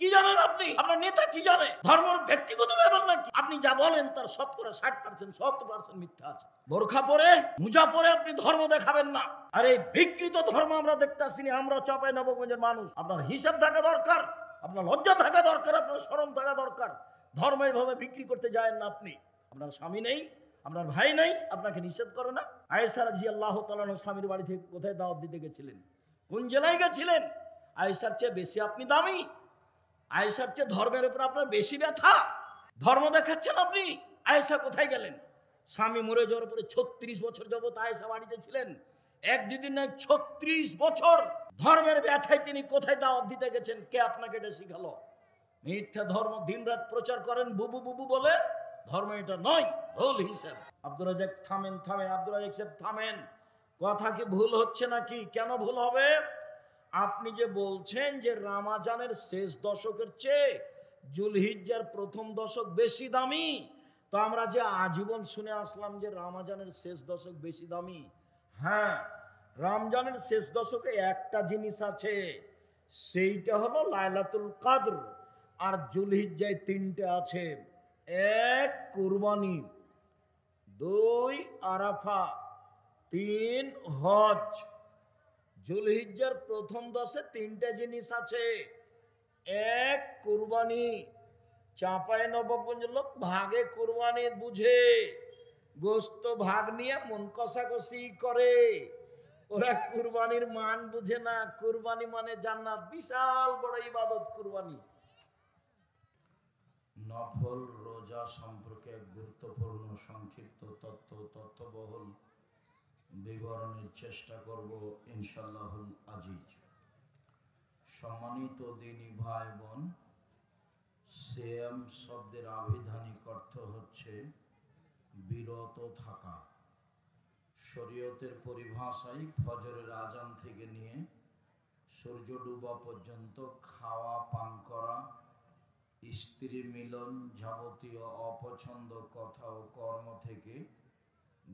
কি জানেন আপনি? আপনার নেতা কি জানে? ধর্মের ব্যক্তিগত ব্যাপার নাকি? আপনি যা বলেন তার 60% 70% মিথ্যা আছে। বোরখা পরে, মুজা পরে আপনি ধর্ম দেখাবেন না। আর এই বিকৃত ধর্ম আমরা দেখতে আসিনি। আমরা চাঁপাইনবাবগঞ্জের মানুষ। আপনার হিসাব থাকা দরকার, আপনার লজ্জা থাকা দরকার, আপনার শরম থাকা দরকার। ধর্ম এইভাবে বিক্রি করতে যায় না আপনি। আপনার স্বামী নেই, আপনার ভাই নেই, আপনাকে নিষেধ করে না। আয়েশা রাদিয়াল্লাহু তাআলা স্বামীর বাড়ি থেকে কোথায় দাওয়াত দিতে গেছিলেন? কোন জেলায় গেছিলেন? আয়েশার চেয়ে বেশি আপনি দামি, আয়েশার চেয়ে ধর্মের উপর আপনার বেশি ব্যথা। ধর্ম দেখাচ্ছেন আপনি। আয়েশা কোথায় গেলেন? স্বামী মরে যাওয়ার পরে 36 বছর যাবত আয়েশা বাড়িতে ছিলেন। এক দুদিন নয়, 36 বছর ধর্মের ব্যথায় তিনি কোথায় দাওয়াত দিতে গেছেন? কে আপনাকে এটা শিখালো? মিথ্যা ধর্ম দিনরাত প্রচার করেন বুবু বুবু বলে। ধর্ম এটা নয়, ভুল হিসাব। আব্দুর রাজ্জাক থামেন, আব্দুর রাজ্জাক সাহেব থামেন। কথা কি ভুল হচ্ছে নাকি? কেন ভুল হবে? আপনি যে বলছেন যে রমজানের শেষ দশকের চেয়ে জুলহিজ্জার প্রথম দশক বেশি দামি, তো আমরা যে আজীবন শুনে আসলাম যে রমজানের শেষ দশক বেশি দামি। হ্যাঁ, রমজানের শেষ দশকে একটা জিনিস আছে, সেইটা হলো লাইলাতুল কদর। আর জুলহিজ্জায় তিনটে আছে। 1 কুরবানি, 2 আরাফা, 3 হজ। জুলহিজ্জার প্রথম 10-এ তিনটে জিনিস আছে। 1 কুরবানি। চাঁপাইনবাবগঞ্জের লোক ভাগে কুরবানি বুঝে, গোস্ত ভাগ নিয়ে মন কষাকষি করে। ওরা কুরবানির মান বুঝে না। কুরবানি মানে জান্নাত, বিশাল বড় ইবাদত কুরবানি। নফল রোজা সম্পর্কে গুরুত্বপূর্ণ সংক্ষিপ্ত তথ্যবহুল বিবরণের চেষ্টা করব ইনশাআল্লাহুল আজিজ। সম্মানিত দ্বীনী ভাই বোন, সিয়াম শব্দের আবিধানিক অর্থ হচ্ছে বিরত থাকা। শরীয়তের পরিভাষায় ফজরের আজান থেকে নিয়ে সূর্য ডুবা পর্যন্ত খাওয়া পান করা, স্ত্রী মিলন, যাবতীয় অপছন্দ কথা ও কর্ম থেকে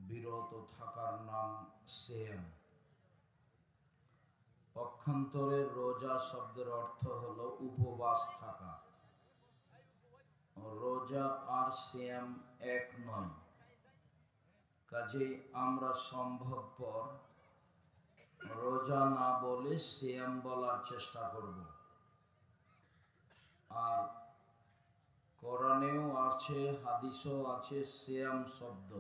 বিরত থাকার নাম সিয়াম। পক্ষান্তরে রোজা শব্দের অর্থ হলো উপবাস থাকা। রোজা আর সিয়াম এক নয়, কাজেই আমরা সম্ভবপর রোজা না বলে সিয়াম বলার চেষ্টা করব। আর কোরআনেও আছে, হাদিসেও আছে সিয়াম শব্দ।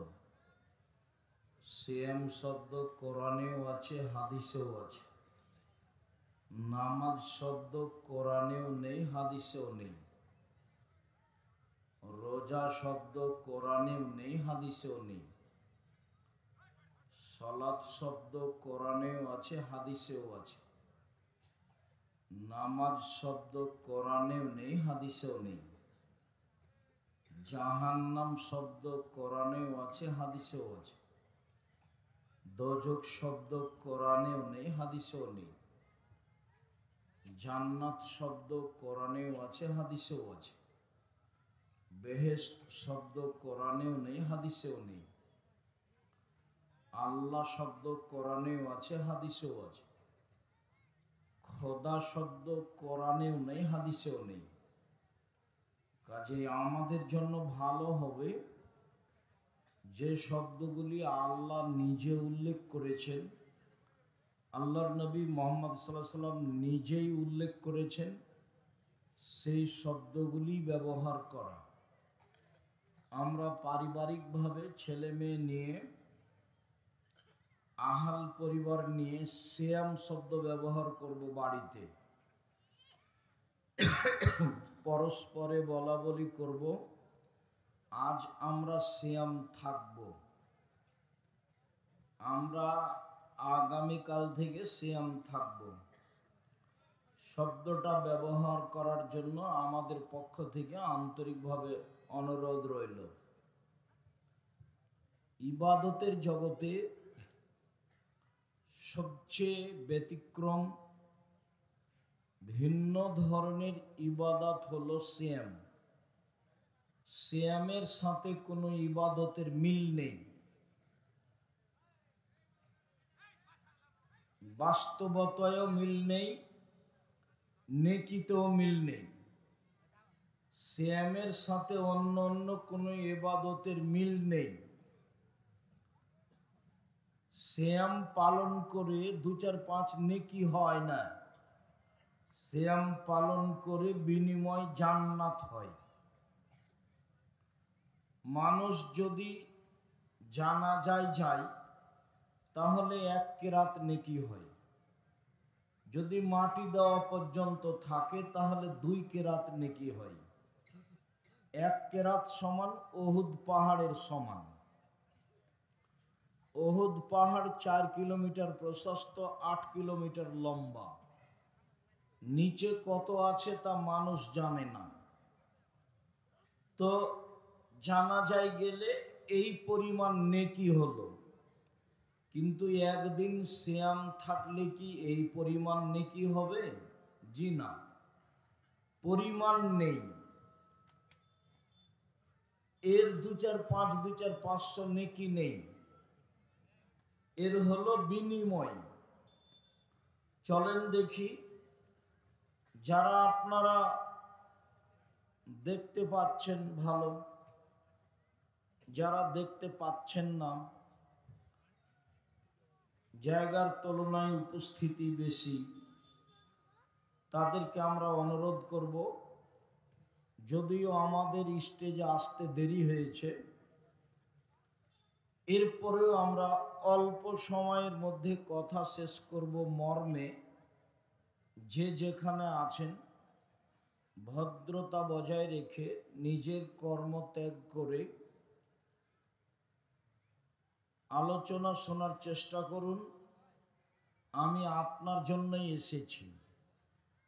সিয়াম শব্দ কোরআনেও আছে, হাদিসেও আছে। নামাজ শব্দ কোরআনেও নেই, হাদিসেও নেই। রোজা শব্দ কোরআনেও নেই, হাদিসেও নেই। সালাত শব্দ কোরআনেও আছে, হাদিসেও আছে। নামাজ শব্দ কোরআনেও নেই, হাদিসেও নেই। জাহান্নাম শব্দ কোরআনেও আছে, হাদিসেও আছে। দোজখ শব্দ কোরআনেও নেই, হাদিসেও নেই। জান্নাত শব্দ কোরআনেও আছে, হাদিসেও আছে। বেহেশত শব্দ কোরআনেও নেই, হাদিসেও নেই। আল্লাহ শব্দ কোরআনেও আছে, হাদিসেও আছে। খোদা শব্দ কোরআনেও নেই, হাদিসেও নেই। কাজে আমাদের জন্য ভালো হবে যে শব্দগুলি আল্লাহ নিজে উল্লেখ করেছেন, আল্লাহর নবী মুহাম্মদ সাল্লাল্লাহু আলাইহি সাল্লাম নিজেই উল্লেখ করেছেন, সেই শব্দগুলি ব্যবহার করা। আমরা পারিবারিকভাবে ছেলে মেয়ে নিয়ে, আহাল পরিবার নিয়ে সিয়াম শব্দ ব্যবহার করব বাড়িতে। পরস্পরে বলা বলি করব, আজ আমরা সিয়াম থাকব, আমরা আগামীকাল থেকে সিয়াম থাকব। শব্দটা ব্যবহার করার জন্য আমাদের পক্ষ থেকে আন্তরিকভাবে অনুরোধ রইল। ইবাদতের জগতে সবচেয়ে ব্যতিক্রম, ভিন্ন ধরনের ইবাদত হলো সিয়াম। সিয়ামের সাথে কোনো ইবাদতের মিল নেই, বাস্তবতায়ও মিল নেই, নেকিতেও মিল নেই। সিয়ামের সাথে অন্য অন্য কোনো ইবাদতের মিল নেই। সিয়াম পালন করে 2-4-5 নেকি হয় না, সিয়াম পালন করে বিনিময় জান্নাত হয়। মানুষ যদি জানাজায় যায় তাহলে 1 কেরাত নেকি হয়, যদি মাটি দেওয়া পর্যন্ত থাকে তাহলে 2 কেরাত নেকি হয়। 1 কেরাত সমান উহুদ পাহাড়ের সমান। উহুদ পাহাড় 4 কিলোমিটার প্রশস্ত, 8 কিলোমিটার লম্বা। নিচে কত আছে তা মানুষ জানে না। তো জানাজায় গেলে এই পরিমাণ নেকি হলো, কিন্তু একদিন সিয়াম থাকলে কি এই পরিমাণ নেকি হবে? জি না, পরিমাণ নেই। এর 2-4-5 2-4-500 নেকি নেই, এর হলো বিনিময়। চলেন দেখি, যারা আপনারা দেখতে পাচ্ছেন ভালো, যারা দেখতে পাচ্ছেন না, জায়গার তুলনায় উপস্থিতি বেশি, তাদেরকে আমরা অনুরোধ করব, যদিও আমাদের স্টেজে আসতে দেরি হয়েছে, এরপরেও আমরা অল্প সময়ের মধ্যে কথা শেষ করব মর্মে যে যেখানে আছেন ভদ্রতা বজায় রেখে নিজের কর্ম ত্যাগ করে আলোচনা শোনার চেষ্টা করুন। আমি আপনার জন্যই এসেছি,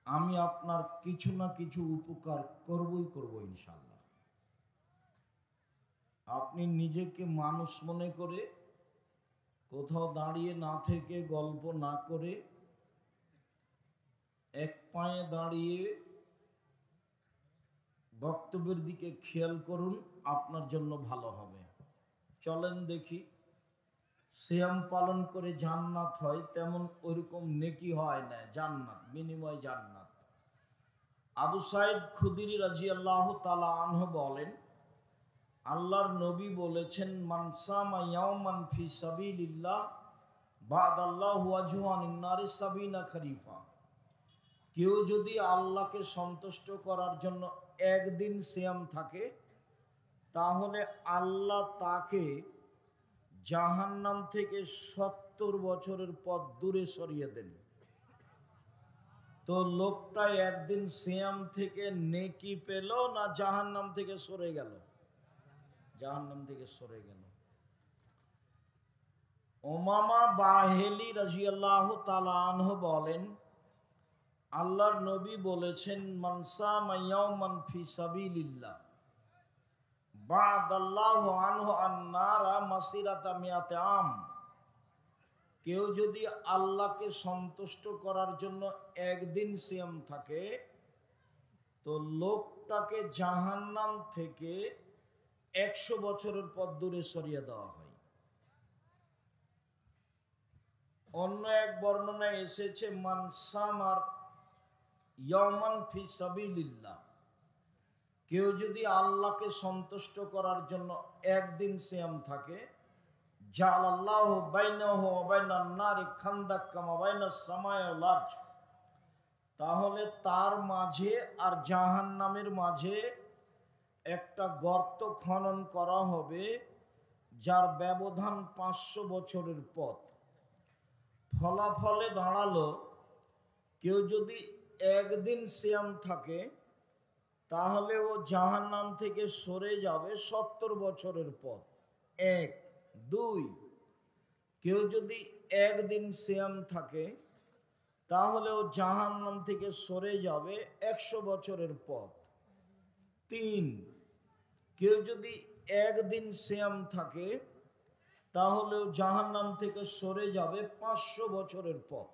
আমি আপনার কিছু না কিছু উপকার করবই করব ইনশাআল্লাহ। আপনি নিজেকে মানুষ মনে করে কোথাও দাঁড়িয়ে না থেকে, গল্প না করে, এক পায়ে দাঁড়িয়ে বক্তব্যের দিকে খেয়াল করুন, আপনার জন্য ভালো হবে। চলেন দেখি, সিয়াম পালন করে জান্নাত হয়, তেমন ওইরকম নেকি হয় না, জান্নাত, বিনিময় জান্নাত। আবু সাইদ খুদরি রাদিয়াল্লাহু তাআলা আনহু বলেন, আল্লাহর নবী বলেছেন, মান সামা ইয়াওমান ফি সাবিলিল্লাহ বা'দাল্লাহু ওয়াজহানিন নারি 70 খরিফা। কেউ যদি আল্লাহকে সন্তুষ্ট করার জন্য একদিন সিয়াম থাকে, তাহলে আল্লাহ তাকে জাহান্নাম থেকে 70 বছরের পথ দূরে সরিয়ে দেন। তো লোকটা একদিন সিয়াম থেকে নেকি পেল না জাহান্নাম থেকে সরে গেল? জাহান্নাম থেকে সরে গেল। উমামা বাহেলি রাদিয়াল্লাহু তাআলা আনহু বলেন, আল্লাহর নবী বলেছেন, মান সামা ইয়াওমান ফি সাবিলিল্লাহ বা'দাল্লাহু আনহু আন-নারা মাসিরাতা মিয়াতে আম। কেউ যদি আল্লাহকে সন্তুষ্ট করার জন্য একদিন সিয়াম থাকে, তো লোকটাকে জাহান্নাম থেকে 100 বছরের পথ দূরে সরিয়ে দেওয়া হয়। অন্য এক বর্ণনায় এসেছে, মান সামার ইয়াওমান ফি সাবিলিল্লাহ, কেউ যদি আল্লাহকে সন্তুষ্ট করার জন্য একদিন সিয়াম থাকে, জাআলাল্লাহু বাইনাহু ওয়া বাইনান নারি খান্দাক কামা বাইনাস সামাই ওয়াল আরজ, তাহলে তার মাঝে আর জাহান্নামের মাঝে একটা গর্ত খনন করা হবে, যার ব্যবধান 500 বছরের পথ। ফলাফলে দাঁড়ালো, কেউ যদি একদিন সিয়াম থাকে তাহলে ও জাহান্নাম থেকে সরে যাবে 70 বছরের পথ। 1 2, কেউ যদি একদিন সিয়াম থাকে তাহলে ও জাহান্নাম থেকে সরে যাবে 100 বছরের পথ। 3, কেউ যদি একদিন সিয়াম থাকে তাহলে ও জাহান্নাম থেকে সরে যাবে 500 বছরের পথ।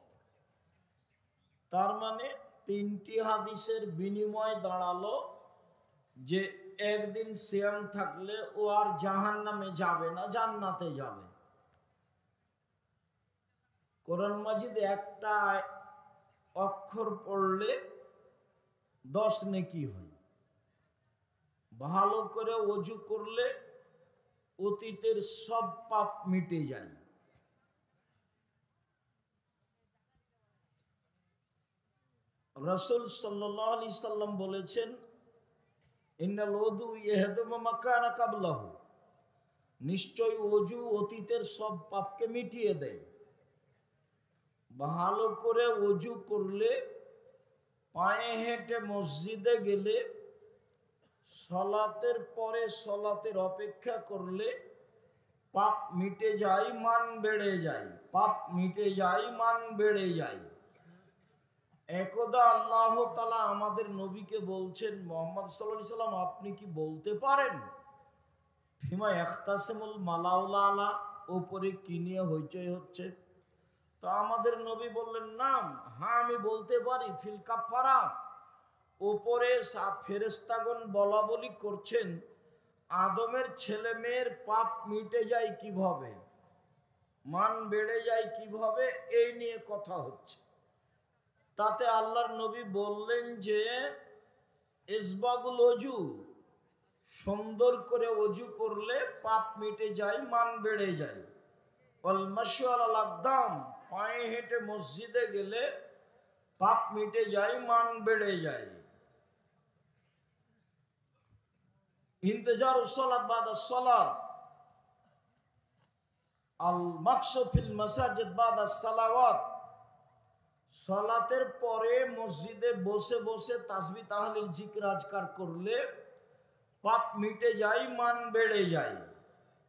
তার মানে 3টি হাদিসের বিনিময় দাঁড়ালো যে একদিন সিয়াম থাকলে ও আর জাহান্নামে যাবে না, জান্নাতে যাবে। কোরআন মাজিদ একটা অক্ষর পড়লে 10 নেকি হয়। ভালো করে ওযু করলে অতীতের সব পাপ মিটে যায়। রাসূল সাল্লাল্লাহু আলাইহি সাল্লাম বলেছেন, ইন্নাল ওযু ইয়াহদুমু মা কানা ক্বাবলাহু, নিশ্চয় ওযু অতীতের সব পাপকে মিটিয়ে দেয়। ভালো করে ওযু করলে, পায়ে হেঁটে মসজিদে গেলে, সালাতের পরে সালাতের অপেক্ষা করলে পাপ মিটে যায়, মান বেড়ে যায়। পাপ মিটে যায়, মান বেড়ে যায়। একদা আল্লাহ তাআলা আমাদের নবীকে বলছেন, মুহাম্মদ সাল্লাল্লাহু আলাইহি সাল্লাম, আপনি কি বলতে পারেন ফিমা ইখতাসিমুল মালাউল আলা, ওপরে কি নিয়ে হইচই হচ্ছে? তো আমাদের নবী বললেন, নাম, হ্যাঁ আমি বলতে পারি, ফিল কাফারা, ওপরে ফেরেশতাগণ বলা বলি করছেন আদমের ছেলে মেয়ের পাপ মিটে যায় কিভাবে, মান বেড়ে যায় কিভাবে, এই নিয়ে কথা হচ্ছে। তাতে আল্লাহর নবী বললেন যে ইসবাগুল ওযু, সুন্দর করে ওযু করলে পাপ মিটে যায়, মান বেড়ে যায়। ওয়াল মাশু আলাল আকদাম, পায়ে হেঁটে মসজিদে গেলে পাপ মিটে যায়, মান বেড়ে যায়। ইন্তেজার সালাত বাদা সালাত, আল মাকসু ফিল মাসাজিদ বাদা সালাওয়াত, সালাতের পরে মসজিদে বসে বসে তাসবিহ তাহলিল জিকির আজকার করলে পাপ মিটে যায়, মান বেড়ে যায়।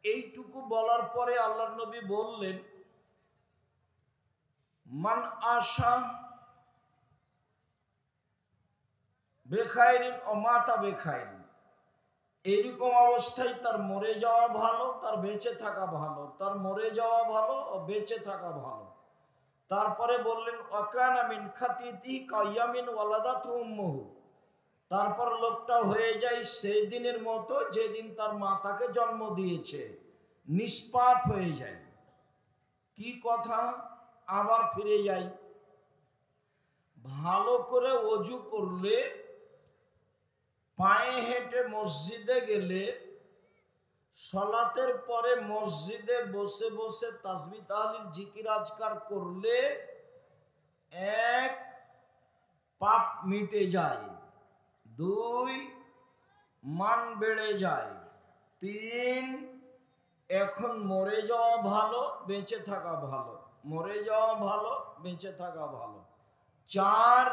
এইটুকু বলার পরে আল্লাহর নবী বললেন, মান আশা বেখাইরিন ও মাতা বেখাইরিন, এইরকম অবস্থায় তার মরে যাওয়া ভালো, তার বেঁচে থাকা ভালো, তার মরে যাওয়া ভালো ও বেঁচে থাকা ভালো। তারপরে বললেন, ওয়াকানা মিন খাতিতি কায়ামিন ওয়ালাদাতু উম্মুহু, তারপর লোকটা হয়ে যায় সেই দিনের মতো যেদিন তার মা তাকে জন্ম দিয়েছে, নিষ্পাপ হয়ে যায়। কি কথা, আবার ফিরে যাই। ভালো করে ওযু করলে, পায়ে হেঁটে মসজিদে গেলে, সালাতের পরে মসজিদে বসে বসে তাসবিহ তাহলিল জিকির আজকার করলে এক, পাপ মিটে যায়। দুই, মান বেড়ে যায়। তিন, এখন মরে যাওয়া ভালো, বেঁচে থাকা ভালো, মরে যাওয়া ভালো, বেঁচে থাকা ভালো। চার,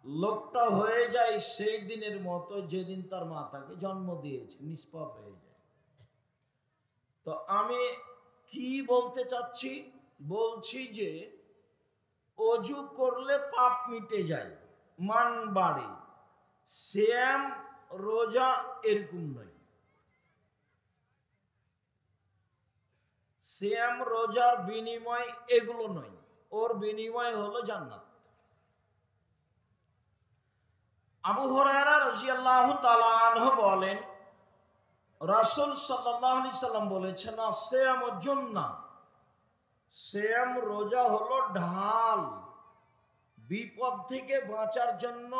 লোকটা হয়ে যায় সেই দিনের মতো যেদিন তার মা তাকে জন্ম দিয়েছে, নিষ্পাপ হয়ে যায়। তো আমি কি বলতে চাচ্ছি, বলছি যে ওযু করলে পাপ মিটে যায়, মান বাড়ে। সিয়াম রোজা এরকম নয়। সিয়াম রোজার বিনিময় এগুলো নয়, ওর বিনিময় হলো জান্নাত। আবু হুরায়রা রাদিয়াল্লাহু তাআলা আনহু বলেন, রাসূল সাল্লাল্লাহু আলাইহি সাল্লাম বলেছেন, সিয়াম জান্নাহ, সিয়াম রোজা হলো ঢাল। বিপদ থেকে বাঁচার জন্য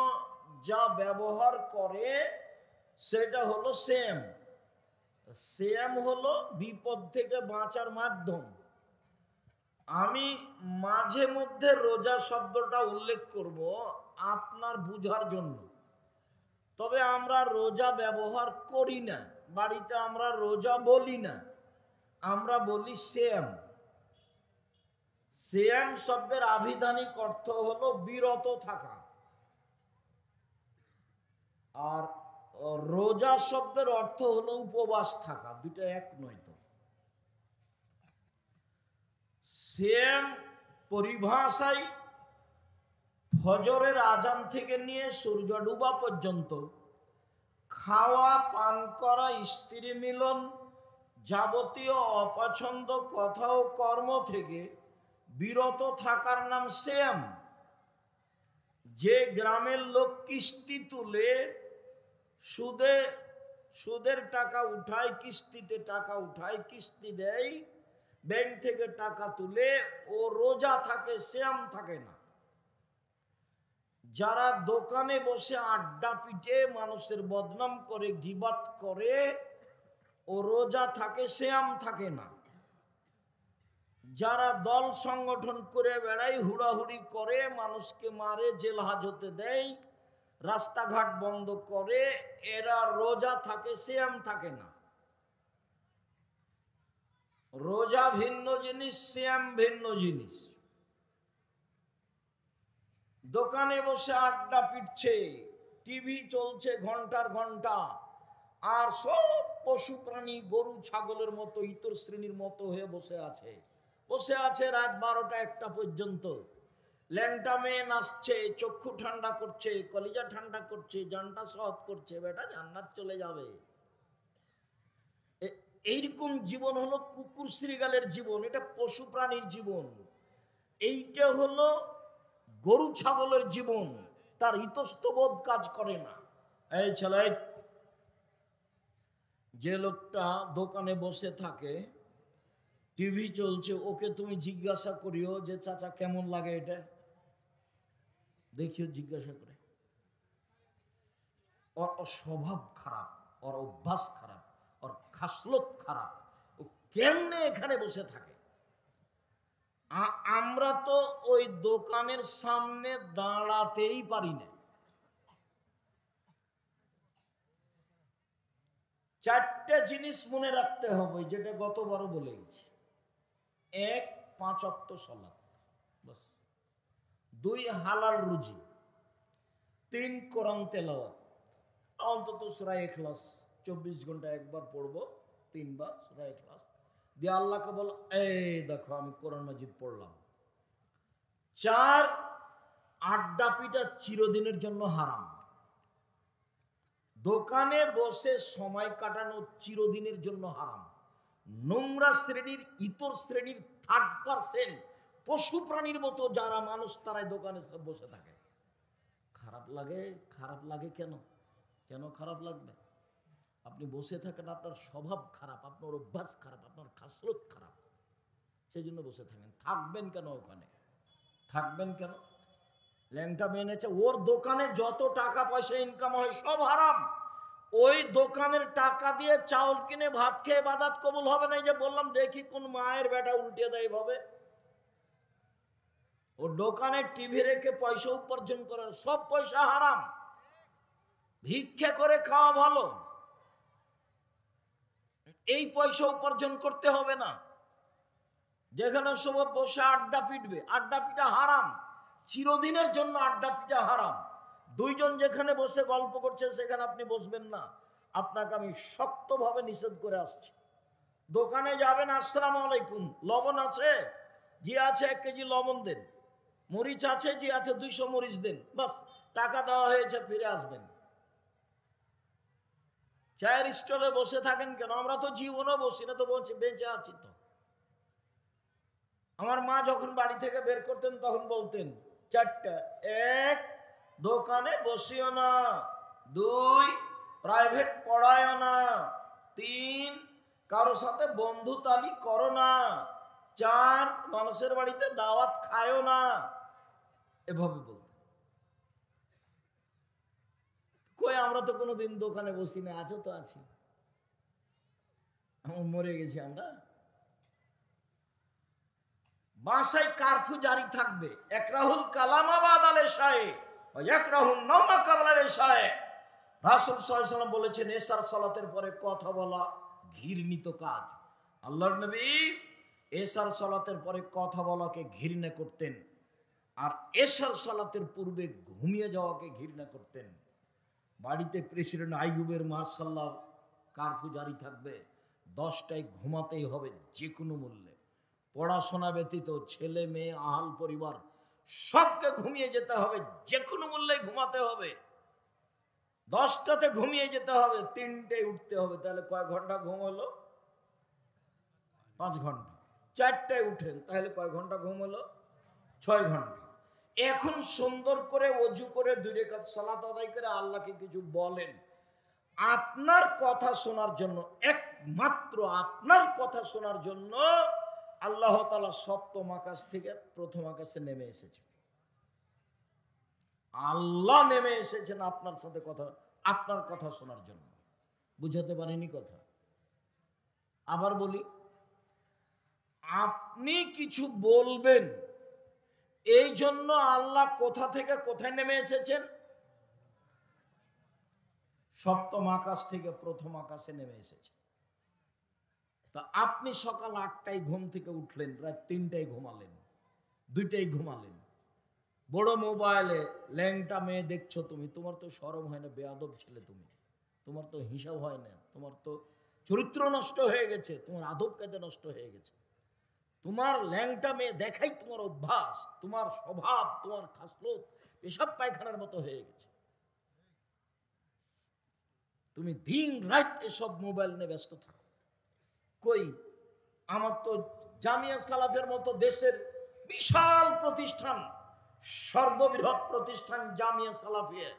যা ব্যবহার করে সেটা হলো সিয়াম। সিয়াম হলো বিপদ থেকে বাঁচার মাধ্যম। আমি মাঝে মধ্যে রোজা শব্দটা উল্লেখ করব আপনার বুঝার জন্য, তবে আমরা রোজা ব্যবহার করি না, বাড়িতে আমরা রোজা বলি না, আমরা বলি সিয়াম। সিয়াম শব্দের আভিধানিক অর্থ হলো বিরত থাকা, আর রোজা শব্দের অর্থ হলো উপবাস থাকা, দুটো এক নয় তো। সিয়াম পরিভাষায় ফজরের আজান থেকে নিয়ে সূর্য ডুবা পর্যন্ত খাওয়া, পান করা, স্ত্রী মিলন, যাবতীয় অপছন্দ কথা ও কর্ম থেকে বিরত থাকার নাম সিয়াম। যে গ্রামের লোক কিস্তি তুলে সুদের টাকা উঠায়, কিস্তিতে টাকা উঠায়, কিস্তি দেয়, ব্যাংক থেকে টাকা তুলে, ও রোজা থাকে, সিয়াম থাকে না। যারা দোকানে বসে আড্ডা পিটে মানুষের বদনাম করে, গীবাত করে, ও রোজা থাকে, সিয়াম থাকে না। যারা দল সংগঠন করে বেড়ায়, হুড়াহুড়ি করে, মানুষকে মারে, জেল হাজতে দেয়, রাস্তাঘাট বন্ধ করে, এরা রোজা থাকে, সিয়াম থাকে না। রোজা ভিন্ন জিনিস, সিয়াম ভিন্ন জিনিস। দোকানে বসে আড্ডা পিটছে, টিভি চলছে ঘন্টার ঘন্টা, আর সব পশু প্রাণী গরু ছাগলের মতো ইতর শ্রেণীর মতো হয়ে বসে আছে। বসে আছে রাত 12টা 1টা পর্যন্ত। ল্যাংটা মেয়ে নাচছে, চক্ষু ঠান্ডা করছে, কলিজা ঠান্ডা করছে, জানটা সহজ করছে, বেটা জান্নাত চলে যাবে। এইরকম জীবন হলো কুকুর শ্রীগালের জীবন, এটা পশু প্রাণীর জীবন। এইটা হলো গরু ছাগলের জীবন, তার ইতস্তবোধ কাজ করে না। এই ছেলে, যে লোকটা দোকানে বসে থাকে, টিভি চলছে, ওকে তুমি জিজ্ঞাসা করিও যে চাচা কেমন লাগে এটা, দেখিও জিজ্ঞাসা করে। ওর স্বভাব খারাপ, ওর অভ্যাস খারাপ, ওর খাসলত খারাপ, ও কেমনে এখানে বসে থাকে। আমরা তো ওই দোকানের সামনে দাঁড়াতেই পারি না। 4টে জিনিস মনে রাখতে হবে, যেটা গতবারও বলে গেছি। 1, 5 ওয়াক্ত সালাত, বাস। 2, হালাল রুজি। 3, কোরআন তেলাওয়াত, অন্তত সূরা ইখলাস 24 ঘন্টা একবার পড়বো, 3 বার সূরা ইখলাস দিয়ে আল্লাহকে বল, এই দেখো আমি কোরআন মাজিদ পড়লাম। 4, আড্ডা পিটা চিরদিনের জন্য হারাম। দোকানে বসে সময় কাটানো চিরদিনের জন্য হারাম। নোংরা শ্রেণীর, ইতর শ্রেণীর, 3rd% পশু প্রাণীর মতো যারা মানুষ, তারাই দোকানে সব বসে থাকে। খারাপ লাগে? খারাপ লাগে কেন? কেন খারাপ লাগবে? আপনি বসে থাকেন, আপনার স্বভাব খারাপ, আপনার অভ্যাস খারাপ, আপনার খাসলত খারাপ, সেই জন্য বসে থাকেন। থাকবেন কেন ওখানে? থাকবেন কেন? ল্যাংটা মেনেছে, ওর দোকানে যত টাকা পয়সা ইনকাম হয় সব হারাম। ওই দোকানের টাকা দিয়ে চাউল কিনে ভাত খেয়ে ইবাদত কবুল হবে না। যে বললাম, দেখি কোন মায়ের বেটা উল্টে দেয় ভাবে। ও দোকানে টিভি রেখে পয়সা উপার্জন করার, সব পয়সা হারাম। ভিক্ষা করে খাওয়া ভালো, এই পয়সা উপার্জন করতে হবে না। যেখানে সব বসে আড্ডা পিটবে, আড্ডা পিটা হারাম, চিরদিনের জন্য আড্ডা পিটা হারাম। 2 জন যেখানে বসে গল্প করছে সেখানে আপনি বসবেন না, আপনাকে আমি শক্তভাবে নিষেধ করে আসছি। দোকানে যাবেন, আসসালামু আলাইকুম, লবণ আছে? জি আছে, 1 কেজি লবণ দেন। মরিচ আছে? জি আছে, 200 মরিচ দেন। বাস, টাকা দেওয়া হয়েছে, ফিরে আসবেন। চায়ের স্টলে বসে থাকেন কেন? আমরা তো জীবনও বসি না, তো বলছি বেঁচে আছি তো। আমার মা যখন বাড়ি থেকে বের করতেন তখন বলতেন 4টা: 1, দোকানে বসিও না। 2, প্রাইভেট পড়ায়ও না। 3, কারো সাথে বন্ধুতালি করো না। 4, মানুষের বাড়িতে দাওয়াত খায়ও না। এভাবে বলতেন। কই, আমরা তো কোনোদিন দোকানে বসি না। আছো তো? আছি। আমরা মরে গেছি আমরা। বাসায় কারফিউ জারি থাকবে। একরাহুল কালামা বাদাল ইশায়ে ওয়া ইয়াকরাহুন নাওমা ক্বাবলাল ইশায়ে। রাসূল সাল্লাল্লাহু আলাইহি ওয়াসাল্লাম বলেছেন, এশার সালাতের পরে কথা বলা ঘৃণিত কাজ। আল্লাহর নবী এশার সালাতের পরে কথা বলাকে ঘৃণা করতেন, আর এশার সালাতের পূর্বে ঘুমিয়ে যাওয়াকে ঘৃণা করতেন। বাড়িতে প্রেসিডেন্ট আইয়ুবের মাশাআল্লাহ কারফিউ জারি থাকবে। 10টায় ঘুমাতেই হবে যে কোনো মূল্যে। পড়াশোনা ব্যতীত ছেলে মেয়ে আহাল পরিবার সবকে ঘুমিয়ে যেতে হবে, যে কোনো মূল্যে ঘুমাতে হবে। 10টাতে ঘুমিয়ে যেতে হবে, 3টায় উঠতে হবে। তাহলে কয় ঘন্টা ঘুম হলো? 5 ঘন্টা। 4টায় উঠেন, তাহলে কয় ঘন্টা ঘুম হলো? 6 ঘন্টা। এখন সুন্দর করে ওযু করে 2 রাকাত সালাত আদায় করে আল্লাহকে কিছু বলেন। আপনার কথা শোনার জন্য, একমাত্র আপনার কথা শোনার জন্য আল্লাহ তাআলা 7ম আকাশ থেকে 1ম আকাশে নেমে এসেছে। আল্লাহ নেমে এসেছেন আপনার সাথে কথা, আপনার কথা শোনার জন্য। বুঝাতে পারিনি কথা? আবার বলি, আপনি কিছু বলবেন, এই জন্য আল্লাহ কোথা থেকে কোথায় নেমে এসেছেন? সপ্তম আকাশ থেকে প্রথম আকাশে নেমে এসেছে। তা আপনি সকাল 8টায় ঘুম থেকে উঠলেন, রাত 3টায় ঘুমালেন, 2টায় ঘুমালেন, বড় মোবাইলে ল্যাংটা মেয়ে দেখছো তুমি, তোমার তো শরম হয় না? বেয়াদব ছেলে তুমি, তোমার তো হিসাব হয় না, তোমার তো চরিত্র নষ্ট হয়ে গেছে, তোমার আদব কায়দা নষ্ট হয়ে গেছে, তোমার ল্যাংটা মেয়ে দেখাই তোমার অভ্যাস, তোমার স্বভাব, তোমার খাসলত পেশাব পায়খানার মতো হয়ে গেছে। তুমি দিন রাত এসব মোবাইল নিয়ে ব্যস্ত থাকো। কই, আমার তো জামিয়া সালাফের মতো দেশের বিশাল প্রতিষ্ঠান, সর্ববৃহৎ প্রতিষ্ঠান জামিয়া সালাফিয়া,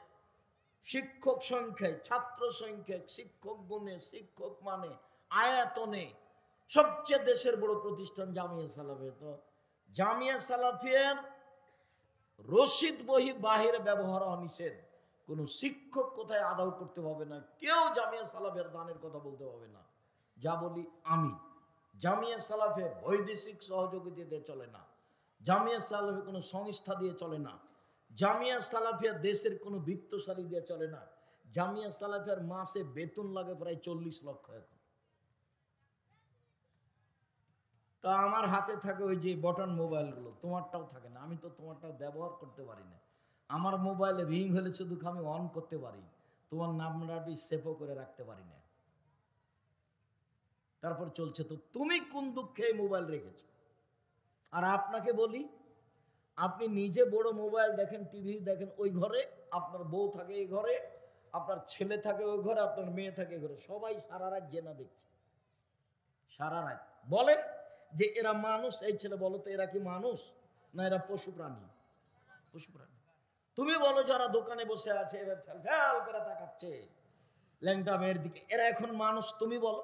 শিক্ষক সংখ্যায়, ছাত্র সংখ্যায়, শিক্ষক গুণে, শিক্ষক মানে, আয়াতনে সবচেয়ে দেশের বড় প্রতিষ্ঠান জামিয়া সালাফিয়া। তো জামিয়া সালাফিয়ার রশিদ বহি বাহিরে ব্যবহার নিষেধ। কোন শিক্ষক কোথায় আদাও করতে হবে না, কেউ জামিয়া সালাফিয়ার দানের কথা বলতে হবে না। যা বলি আমি, জামিয়া সালাফে বৈদেশিক সহযোগিতা দিয়ে চলে না, জামিয়া সালাফে কোনো সংস্থা দিয়ে চলে না, জামিয়া সালাফিয়া দেশের কোনো বিত্তশালী দিয়ে চলে না। জামিয়া সালাফিয়ার মাসে বেতন লাগে প্রায় 40 লক্ষ। এখন তা আমার হাতে থাকে ওই যে বটন মোবাইলগুলো, তোমারটাও থাকে না। আমি তো তোমারটাও ব্যবহার করতে পারি না। আমার মোবাইলে রিং হলে শুধু আমি অন করতে পারি, তোমার নাম্বারটি সেভও করে রাখতে পারি না। তারপর চলছে। তো তুমি কোন দুঃখে মোবাইল রেখেছো? আর আপনাকে বলি, আপনি নিজে বড় মোবাইল দেখেন, টিভি দেখেন, ওই ঘরে আপনার বউ থাকে, এই ঘরে আপনার ছেলে থাকে, ওই ঘরে আপনার মেয়ে থাকে, এই ঘরে সবাই সারা রাত জেনা দেখছে, সারা রাত। বলেন যে এরা মানুষ? এই ছেলে বলো তো, এরা কি মানুষ না এরা পশু প্রাণী? পশু প্রাণী। তুমি বলো যারা দোকানে বসে আছে এবার ফ্যাল ফ্যাল করে তাকাচ্ছে ল্যাংটা মেয়ের দিকে, এরা এখন মানুষ? তুমি বলো।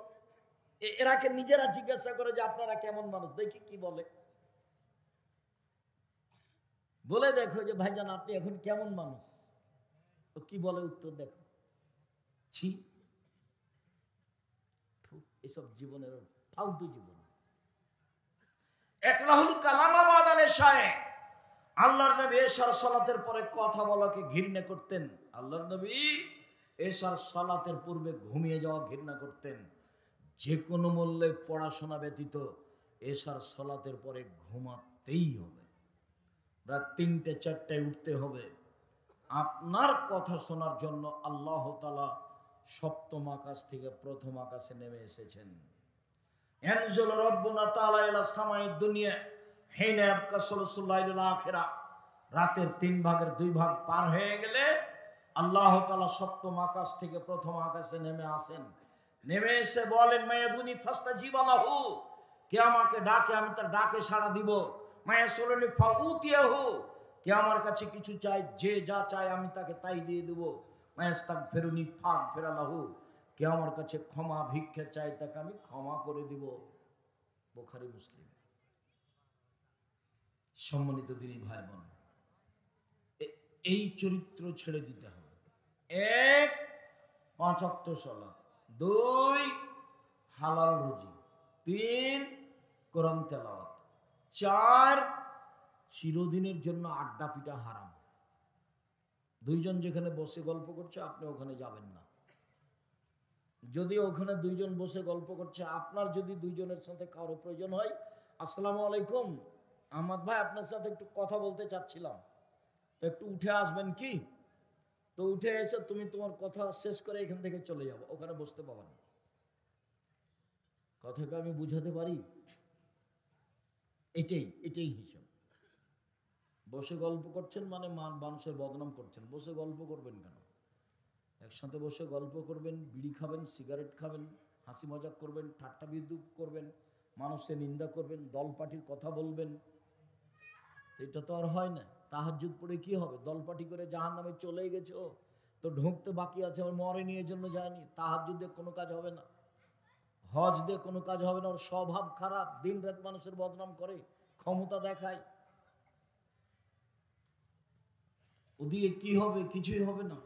এরাকে নিজেরা জিজ্ঞাসা করে যে আপনারা কেমন মানুষ, দেখি কি বলে। বলে দেখো যে ভাইজান আপনি এখন কেমন মানুষ, তো কি বলে উত্তর দেখো। ছি, এসব জীবনের ফালতু জীবন। একরাহুল কালামাবাদ আলে শায়ে, আল্লাহর নবী এশার সালাতের পরে কথা বলাকে ঘৃণা করতেন। আল্লাহর নবী এশার সালাতের পূর্বে ঘুমিয়ে যাওয়া ঘৃণা করতেন। যে কোনো মূল্যে পড়াশোনা ব্যতীত এশার সালাতের পরে ঘুমাতেই হবে, রাত 3টে 4টায় উঠতে হবে। আপনার কথা শোনার জন্য আল্লাহ তাআলা সপ্তম আকাশ থেকে প্রথম আকাশে নেমে এসেছেন। ইয়ানজুলু রাব্বুনা তাআলা ইলা সামাইদ দুনিয়া হিনা ইয়াবকা সুলুসুল লাইলিল আখিরা, রাতের 3 ভাগের 2 ভাগ পার হয়ে গেলে আল্লাহ তাআলা সপ্তম আকাশ থেকে প্রথম আকাশে নেমে আসেন। নেমে এসে বলেন, মায়াদুনি ফাস্তাজিবা লাহু, কে আমাকে ডাকে আমি তার ডাকে সাড়া দিব। মায়াসুলুনি ফাউতিয়াহু, কে আমার কাছে কিছু চায়, যে যা চায় আমি তাকে তাই দিয়ে দেব। মায়াস্তাগফিরুনি ফাগফিরা লাহু, কে আমার কাছে ক্ষমা ভিক্ষা চায় তাকে আমি ক্ষমা করে দিব। বুখারী মুসলিম। সম্মানিত দিনী ভাই বোন, এই চরিত্র ছেড়ে দিতে হবে। 1 5 ওয়াক্ত সালাত, 2 হালাল রুজি, 3 কোরআন তেলাওয়াত, 4 চিরদিনের জন্য আড্ডা পিটা হারাম। 2 জন যেখানে বসে গল্প করছে আপনি ওখানে যাবেন না। যদি ওখানে 2 জন বসে গল্প করছে, আপনার যদি 2 জনের সাথে কারো প্রয়োজন হয়, আসসালামু আলাইকুম আহমদ ভাই, আপনার সাথে একটু কথা বলতে চাচ্ছিলাম, তো একটু উঠে আসবেন কি? তো উঠে এসে তুমি তোমার কথা শেষ করে এখান থেকে চলে যাবো, ওখানে বসতে পাবো না। কথাকে আমি বুঝাতে পারি? এটাই হিসাব। বসে গল্প করছেন মানে মানুষের বদনাম করছেন। বসে গল্প করবেন কেন? একসাথে বসে গল্প করবেন, বিড়ি খাবেন, সিগারেট খাবেন, হাসি মজাক করবেন, ঠাট্টা বিদ্রুপ করবেন, মানুষের নিন্দা করবেন, দল পার্টির কথা বলবেন। এটা তো আর হয় না। তাহাজ্জুদ পড়ে কি হবে? দল পার্টি করে জাহান্নামে চলে গেছে, ও তো ঢুকতে বাকি আছে, ওর মরেনি এর জন্য যায়নি। তাহাজ্জুদ দিয়ে কোনো কাজ হবে না, হজ দিয়ে কোনো কাজ হবে না। ওর স্বভাব খারাপ, দিন রাত মানুষের বদনাম করে, ক্ষমতা দেখায়। ওদিকে কি হবে? কিছুই হবে না।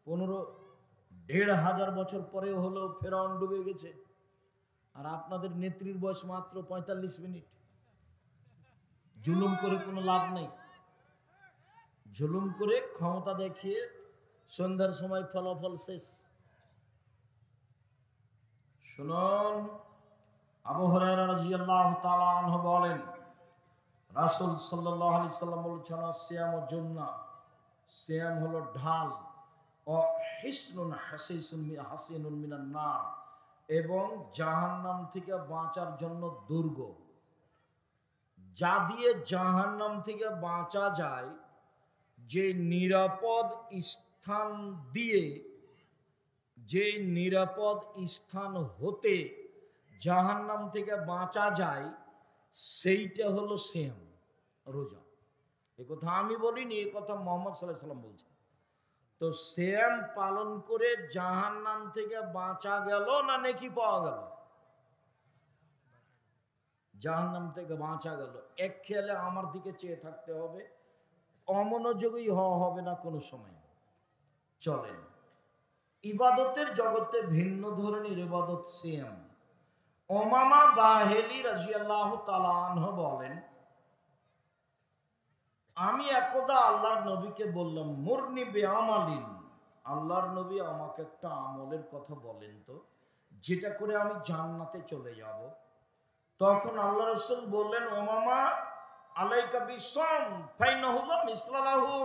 15,500 বছর পরেও হলো ফেরাউন ডুবে গেছে, আর আপনাদের নেত্রীর বয়স মাত্র 45 মিনিট। জুলুম করে কোনো লাভ নেই। জুলুম করে ক্ষমতা দেখিয়ে সন্ধ্যার সময় ফলাফল শেষ। শুনুন, আবু হুরায়রা রাদিয়াল্লাহু তাআলা আনহু বলেন, রাসূল সাল্লাল্লাহু আলাইহি সাল্লাম বলেছেন, সিয়াম ও জান্নাহ, সিয়াম হলো ঢাল, ও হিসনুন হাসিনুন মিনান নার, এবং জাহান্নাম থেকে বাঁচার জন্য দুর্গ। যা দিয়ে জাহান্নাম থেকে বাঁচা যায়, যে নিরাপদ স্থান দিয়ে, যে নিরাপদ স্থান হতে জাহান্নাম থেকে বাঁচা যায়, সেইটা হলো সিয়াম, রোজা। এ কথা আমি বলিনি, এ কথা মুহাম্মদ সাল্লাল্লাহু আলাইহি ওয়াসাল্লাম বলছেন। তো সিয়াম পালন করে জাহান্নাম থেকে বাঁচা গেল না নেকি পাওয়া গেল? জাহান্নাম থেকে বাঁচা গেল। এক খেয়ালে আমার দিকে চেয়ে থাকতে হবে, অমনোযোগী হওয়া হবে না কোনো সময়। চলেন, ইবাদতের জগতে ভিন্ন ধরনের ইবাদত সিয়াম। উমামা বাহিলি রাদিয়াল্লাহু তাআলা আনহু বলেন, আমি একদা আল্লাহর নবীকে বললাম, মুরনি বিআমালিন, আল্লাহর নবী আমাকে একটা আমলের কথা বলেন তো, যেটা করে আমি জান্নাতে চলে যাব। তখন আল্লাহ রাসূল বললেন, উমামা আলাইকা বিসম ফাইনাহু মিসলাহু,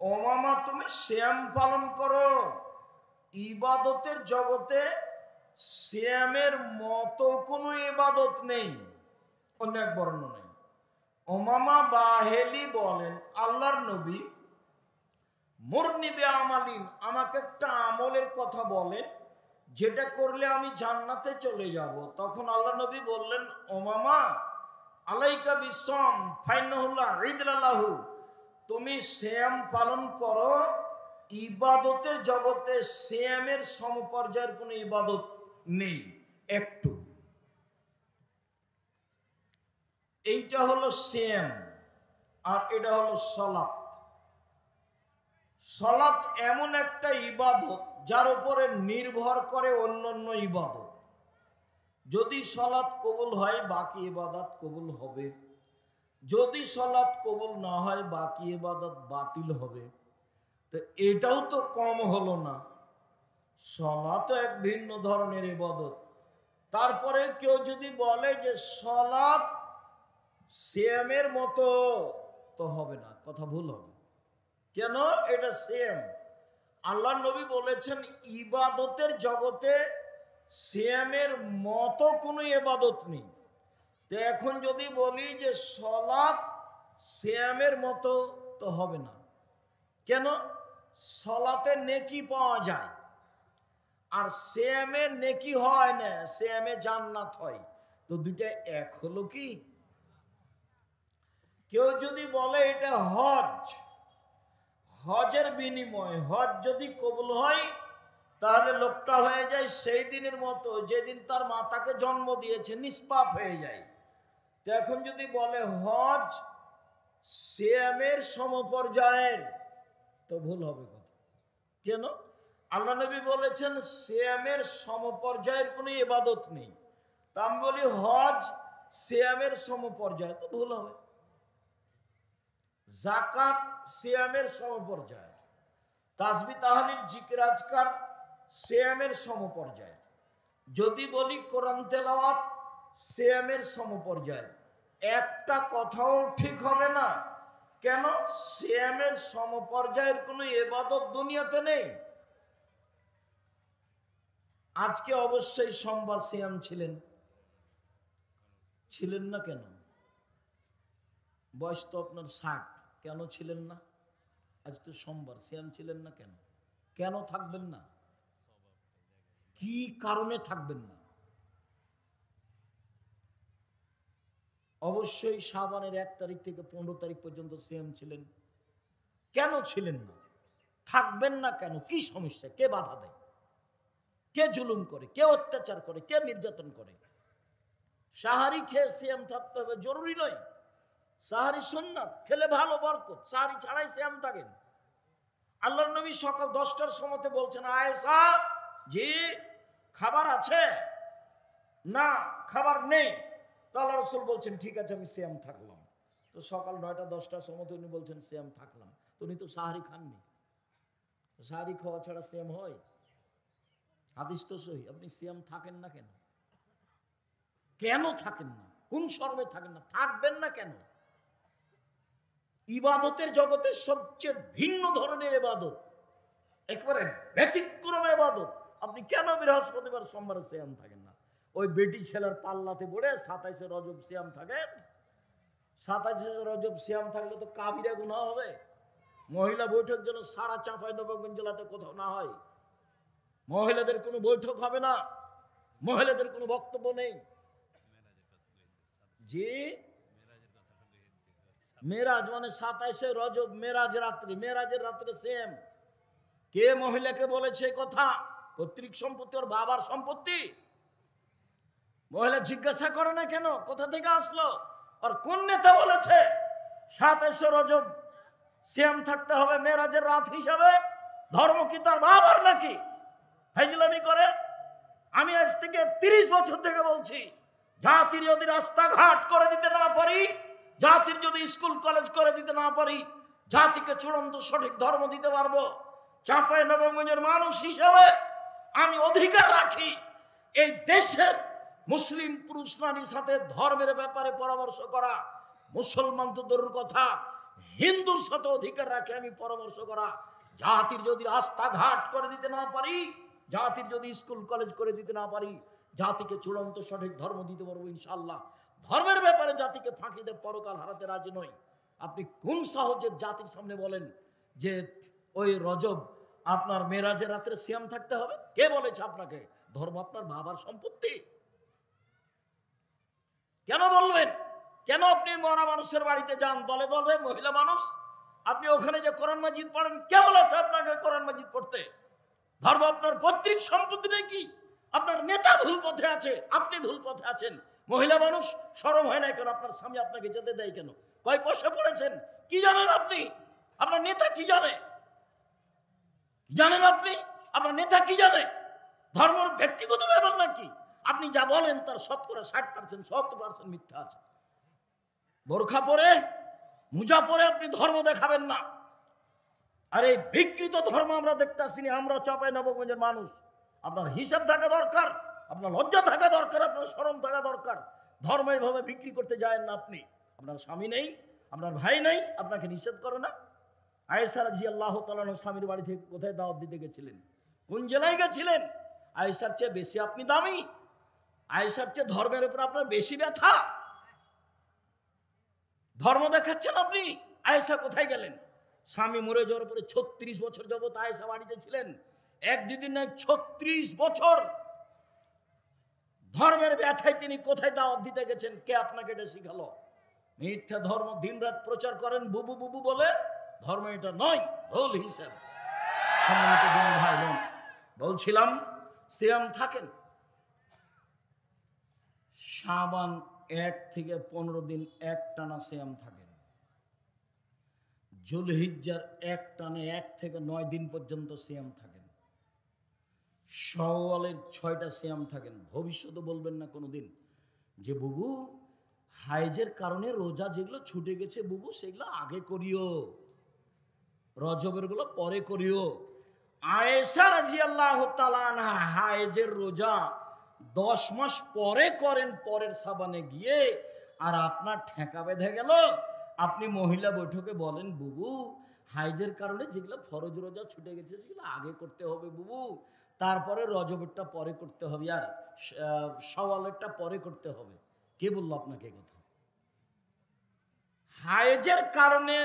উমামা তুমি সিয়াম পালন করো। ইবাদতের জগতে সিয়ামের মতো কোনো ইবাদত নেই, অন্য এক বর্ণ নেই। উমামা বাহেলি বলেন, আল্লাহর নবী মুরনি বিআমালিন, আমাকে একটা আমলের কথা বলেন, যেটা করলে আমি জান্নাতে চলে যাব। তখন আল্লাহ নবী বললেন, উমামা আলাইকা বিসম ফাইনাহুল্লাহ ঈদলাহু, তুমি সিয়াম পালন করো। ইবাদতের জগতে সিয়ামের সমপর্যায়ের কোনো ইবাদত নেই একটু। এইটা হলো সিয়াম, আর এটা হলো সালাত। সালাত এমন একটা ইবাদত যার উপরে নির্ভর করে অন্যান্য ইবাদত। যদি সালাত কবুল হয়, বাকি ইবাদত কবুল হবে। যদি সালাত কবুল না হয়, বাকি ইবাদত বাতিল হবে। তো এটাও তো কম হলো না, সালাত এক ভিন্ন ধরনের ইবাদত। তারপরে কেউ যদি বলে যে সালাত সিয়ামের মতো, তো হবে না, কথা ভুল হবে। কেন? এটা সিয়াম। আল্লাহ নবী বলেছেন, ইবাদতের জগতে সিয়ামের মতো কোনো ইবাদত নেই। তো এখন যদি বলি যে সালাত সিয়ামের মতো, তো হবে না। কেন? সালাতে নেকি পাওয়া যায়, আর সিয়ামে নেকি হয় না, সিয়ামে জান্নাত হয়। তো দুইটা এক হলো কি? কেউ যদি বলে এটা হজ, হজের বিনিময়, হজ যদি কবুল হয়, তাহলে লোকটা হয়ে যায় সেই দিনের মতো যেদিন তার মাতাকে জন্ম দিয়েছে, নিষ্পাপ হয়ে যায়। তো এখন যদি বলে হজ সিয়ামের সমপর্যায়ের, তো ভুল হবে কথা। কেন? আল্লাহ নবী বলেছেন সিয়ামের সমপর্যায়ের কোনো ইবাদত নেই। তা আমি বলি হজ সিয়ামের সমপর্যায়, তো ভুল হবে। যাকাত সিয়ামের সমপর্যায়, তাসবিহ তাহলিল জিকির আজকার সিয়ামের সমপর্যায়। যদি বলি কোরআন তেলাওয়াত সিয়ামের সমপর্যায়, একটা কথাও ঠিক হবে না। কেন? সিয়ামের সমপর্যায়ের কোনো ইবাদত দুনিয়াতে নেই। আজকে অবশ্যই সোমবার সিয়াম ছিলেন না কেন? বয়স তো আপনার 60, কেন ছিলেন না? আজ তো সোমবার, সিয়াম ছিলেন না কেন? কেন থাকবেন না? কি কারণে থাকবেন না? অবশ্যই শাবানের 1 তারিখ থেকে 15 তারিখ পর্যন্ত সিয়াম ছিলেন। কেন ছিলেন না? থাকবেন না কেন? কি সমস্যা? কে বাধা দেয়? কে জুলুম করে? কে অত্যাচার করে? কে নির্যাতন করে? সাহারি খেয়ে সিয়াম থাকতে হবে জরুরি নয়। সাহারি সুন্নাত, খেলে ভালো বরকত। সাহারি ছাড়াই সিয়াম থাকেন। আল্লাহর নবী সকাল 10টার সময়তে বলছেন, আয়েশা জি খাবার আছে? না খাবার নেই। তো আল্লাহ রাসূল বলছেন ঠিক আছে আমি সিয়াম থাকলাম। তো সকাল 9টা 10টার সময়তে উনি বলছেন সিয়াম থাকলাম। তো উনি তো সাহারি খাননি। সাহারি খাওয়া ছাড়া সিয়াম হয়? হাদিস তো সহি। আপনি সিয়াম থাকেন না কেন? কেন থাকেন না? কোন শর্মে থাকেন না? থাকবেন না কেন? ইবাদতের জগতে সবচেয়ে ভিন্ন ধরনের ইবাদত, একেবারে ব্যতিক্রম ইবাদত। আপনি কেন বৃহস্পতিবার সোমবার সিয়াম থাকেন না? ওই বেটি ছেলের পাল্লাতে পড়ে 27শে রজব সিয়াম থাকেন। 27শে রজব সিয়াম থাকলে তো কাবিরা গুনাহ হবে। মহিলা বৈঠক যেন সারা চাঁপাইনবাবগঞ্জ জেলাতে কোথাও না হয়। মহিলাদের কোনো বৈঠক হবে না, মহিলাদের কোনো বক্তব্য নেই। জি মেরাজ মানে 27শে রজব, মেরাজ রাত্রি, মেরাজের রাত্রে সেম। কে মহিলাকে বলেছে কথা? পৈতৃক সম্পত্তি ওর বাবার সম্পত্তি। মহিলা জিজ্ঞাসা করে না কেন কোথা থেকে আসলো? আর কোন নেতা বলেছে 27শে রজব সিয়াম থাকতে হবে মেরাজের রাত হিসাবে? ধর্ম কি তার বাবার নাকি? হাইজলামি করে। আমি আজ থেকে 30 বছর থেকে বলছি, জাতির যদি রাস্তাঘাট করে দিতে না পারি, জাতির যদি স্কুল কলেজ করে দিতে না পারি, জাতিকে চূড়ান্ত সঠিক ধর্ম দিতে পারবো, চাঁপাইনবাবগঞ্জের মানুষ হিসেবে আমি অধিকার রাখি এই দেশের মুসলিম পুরুষ নারীর সাথে ধর্মের ব্যাপারে পরামর্শ করা। মুসলমান তো দূরের কথা, হিন্দুর সাথে অধিকার রাখে আমি পরামর্শ করা। জাতির যদি রাস্তাঘাট করে দিতে না পারি, জাতির যদি স্কুল কলেজ করে দিতে না পারি, জাতিকে চূড়ান্ত সঠিক ধর্ম দিতে পারবো ইনশাল্লাহ। ধর্মের ব্যাপারে জাতিকে ফাঁকি দিয়ে পরকাল হারাতে রাজি নই। আপনি কোন সাহসে জাতির সামনে বলেন যে ওই রজব আপনার মেরাজের রাত্রে সিয়াম থাকতে হবে? কে বলেছে আপনাকে? ধর্ম আপনার বাবার সম্পত্তি। কেন বলবেন? কেন আপনি মরা মানুষের বাড়িতে যান দলে দলে, মহিলা মানুষ, আপনি ওখানে যে কোরআন মাজিদ পড়েন? কে বলেছে আপনাকে কোরআন মাজিদ পড়তে? ধর্ম আপনার পৈতৃক সম্পত্তি নাকি? আপনার নেতা ভুল পথে আছে, আপনি ভুল পথে আছেন। মহিলা মানুষ শরম হয় না কেন? আপনার স্বামী আপনাকে যেতে দেয় কেন? কয় পয়সা পড়েছেন? কি জানেন আপনি? আপনার নেতা কি জানে? জানেন আপনি আপনার নেতা কি জানে? ধর্মের ব্যক্তিগত ব্যাপার নাকি? আপনি যা বলেন তার শতকরা 60%, 70% মিথ্যা আছে। বোরখা পরে মুজা পরে আপনি ধর্ম দেখাবেন না। আর এই বিকৃত ধর্ম আমরা দেখতে আসিনি। আমরা চাঁপাইনবাবগঞ্জের মানুষ। আপনার হিসাব থাকা দরকার, আপনার লজ্জা থাকা দরকার, আপনার শরম থাকা দরকার। ধর্ম এইভাবে বিক্রি করতে যায় না আপনি। আপনার স্বামী নেই, আপনার ভাই নেই, আপনাকে নিষেধ করে না। আয়েশা রাদিয়াল্লাহু তাআলা স্বামীর বাড়ি থেকে কোথায় দাওয়াত দিতে গেছিলেন? কোন জেলায় গেছিলেন? আয়েশার চেয়ে বেশি আপনি দামি, আয়েশার চেয়ে ধর্মের উপর আপনার বেশি ব্যথা। ধর্ম দেখাচ্ছেন আপনি। আয়েশা কোথায় গেলেন? স্বামী মরে যাওয়ার পরে 36 বছর যাবত আয়েশা বাড়িতে ছিলেন। এক দুদিন নয়, 36 বছর ধর্মের ব্যথায় তিনি কোথায় দাওয়াত দিতে গেছেন? কে আপনাকে এটা শিখালো? মিথ্যা ধর্ম দিনরাত প্রচার করেন বুবু বুবু বলে। ধর্ম এটা নয়, ভুল হিসাব। সম্মানিত দিনী ভাই বোন, বলছিলাম সিয়াম থাকেন। শাবান 1 থেকে 15 দিন একটানা সিয়াম থাকেন। জুলহিজ্জার একটানে 1 থেকে 9 দিন পর্যন্ত সিয়াম থাকেন। শাওয়ালের 6টা সিয়াম থাকেন। ভবিষ্যতে বলবেন না কোনোদিন যে বুবু হাইজের কারণে রোজা যেগুলো ছুটে গেছে বুবু সেগুলো আগে করিও, রজবের গুলো পরে করিও। আয়েশা রাদিয়াল্লাহু তাআলা আনহা হাইজের রোজা 10 মাস পরে করেন, পরের সাবানে গিয়ে। আর আপনার ঠেকা বেঁধে গেল। আপনি মহিলা বৈঠকে বলেন বুবু হাইজের কারণে যেগুলো ফরজ রোজা ছুটে গেছে সেগুলো আগে করতে হবে বুবু, তারপরে রজবেরটা পরে করতে হবে, আর শাওয়ালেরটা পরে করতে হবে। কে বললো আপনাকে কথা? হাইজের কারণে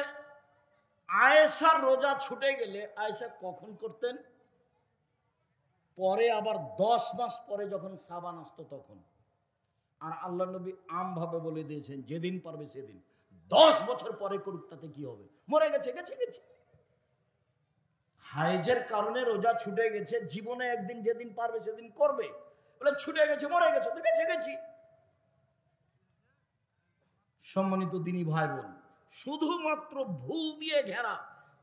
আয়েশার রোজা ছুটে গেলে আয়েশা কখন করতেন? পরে, আবার 10 মাস পরে যখন সাবান আসতো তখন। আর আল্লাহ নবী আমভাবে বলে দিয়েছেন যেদিন পারবে সেদিন। 10 বছর পরে করুক তাতে কি হবে? মরে গেছে, গেছে গেছে। হাইজের কারণে রোজা ছুটে গেছে, জীবনে একদিন যেদিন পারবে সেদিন করবে। বলে ছুটে গেছে, মরে গেছে, তো গেছে গেছি। সম্মানিত দিনী ভাই বোন, শুধুমাত্র ভুল দিয়ে ঘেরা।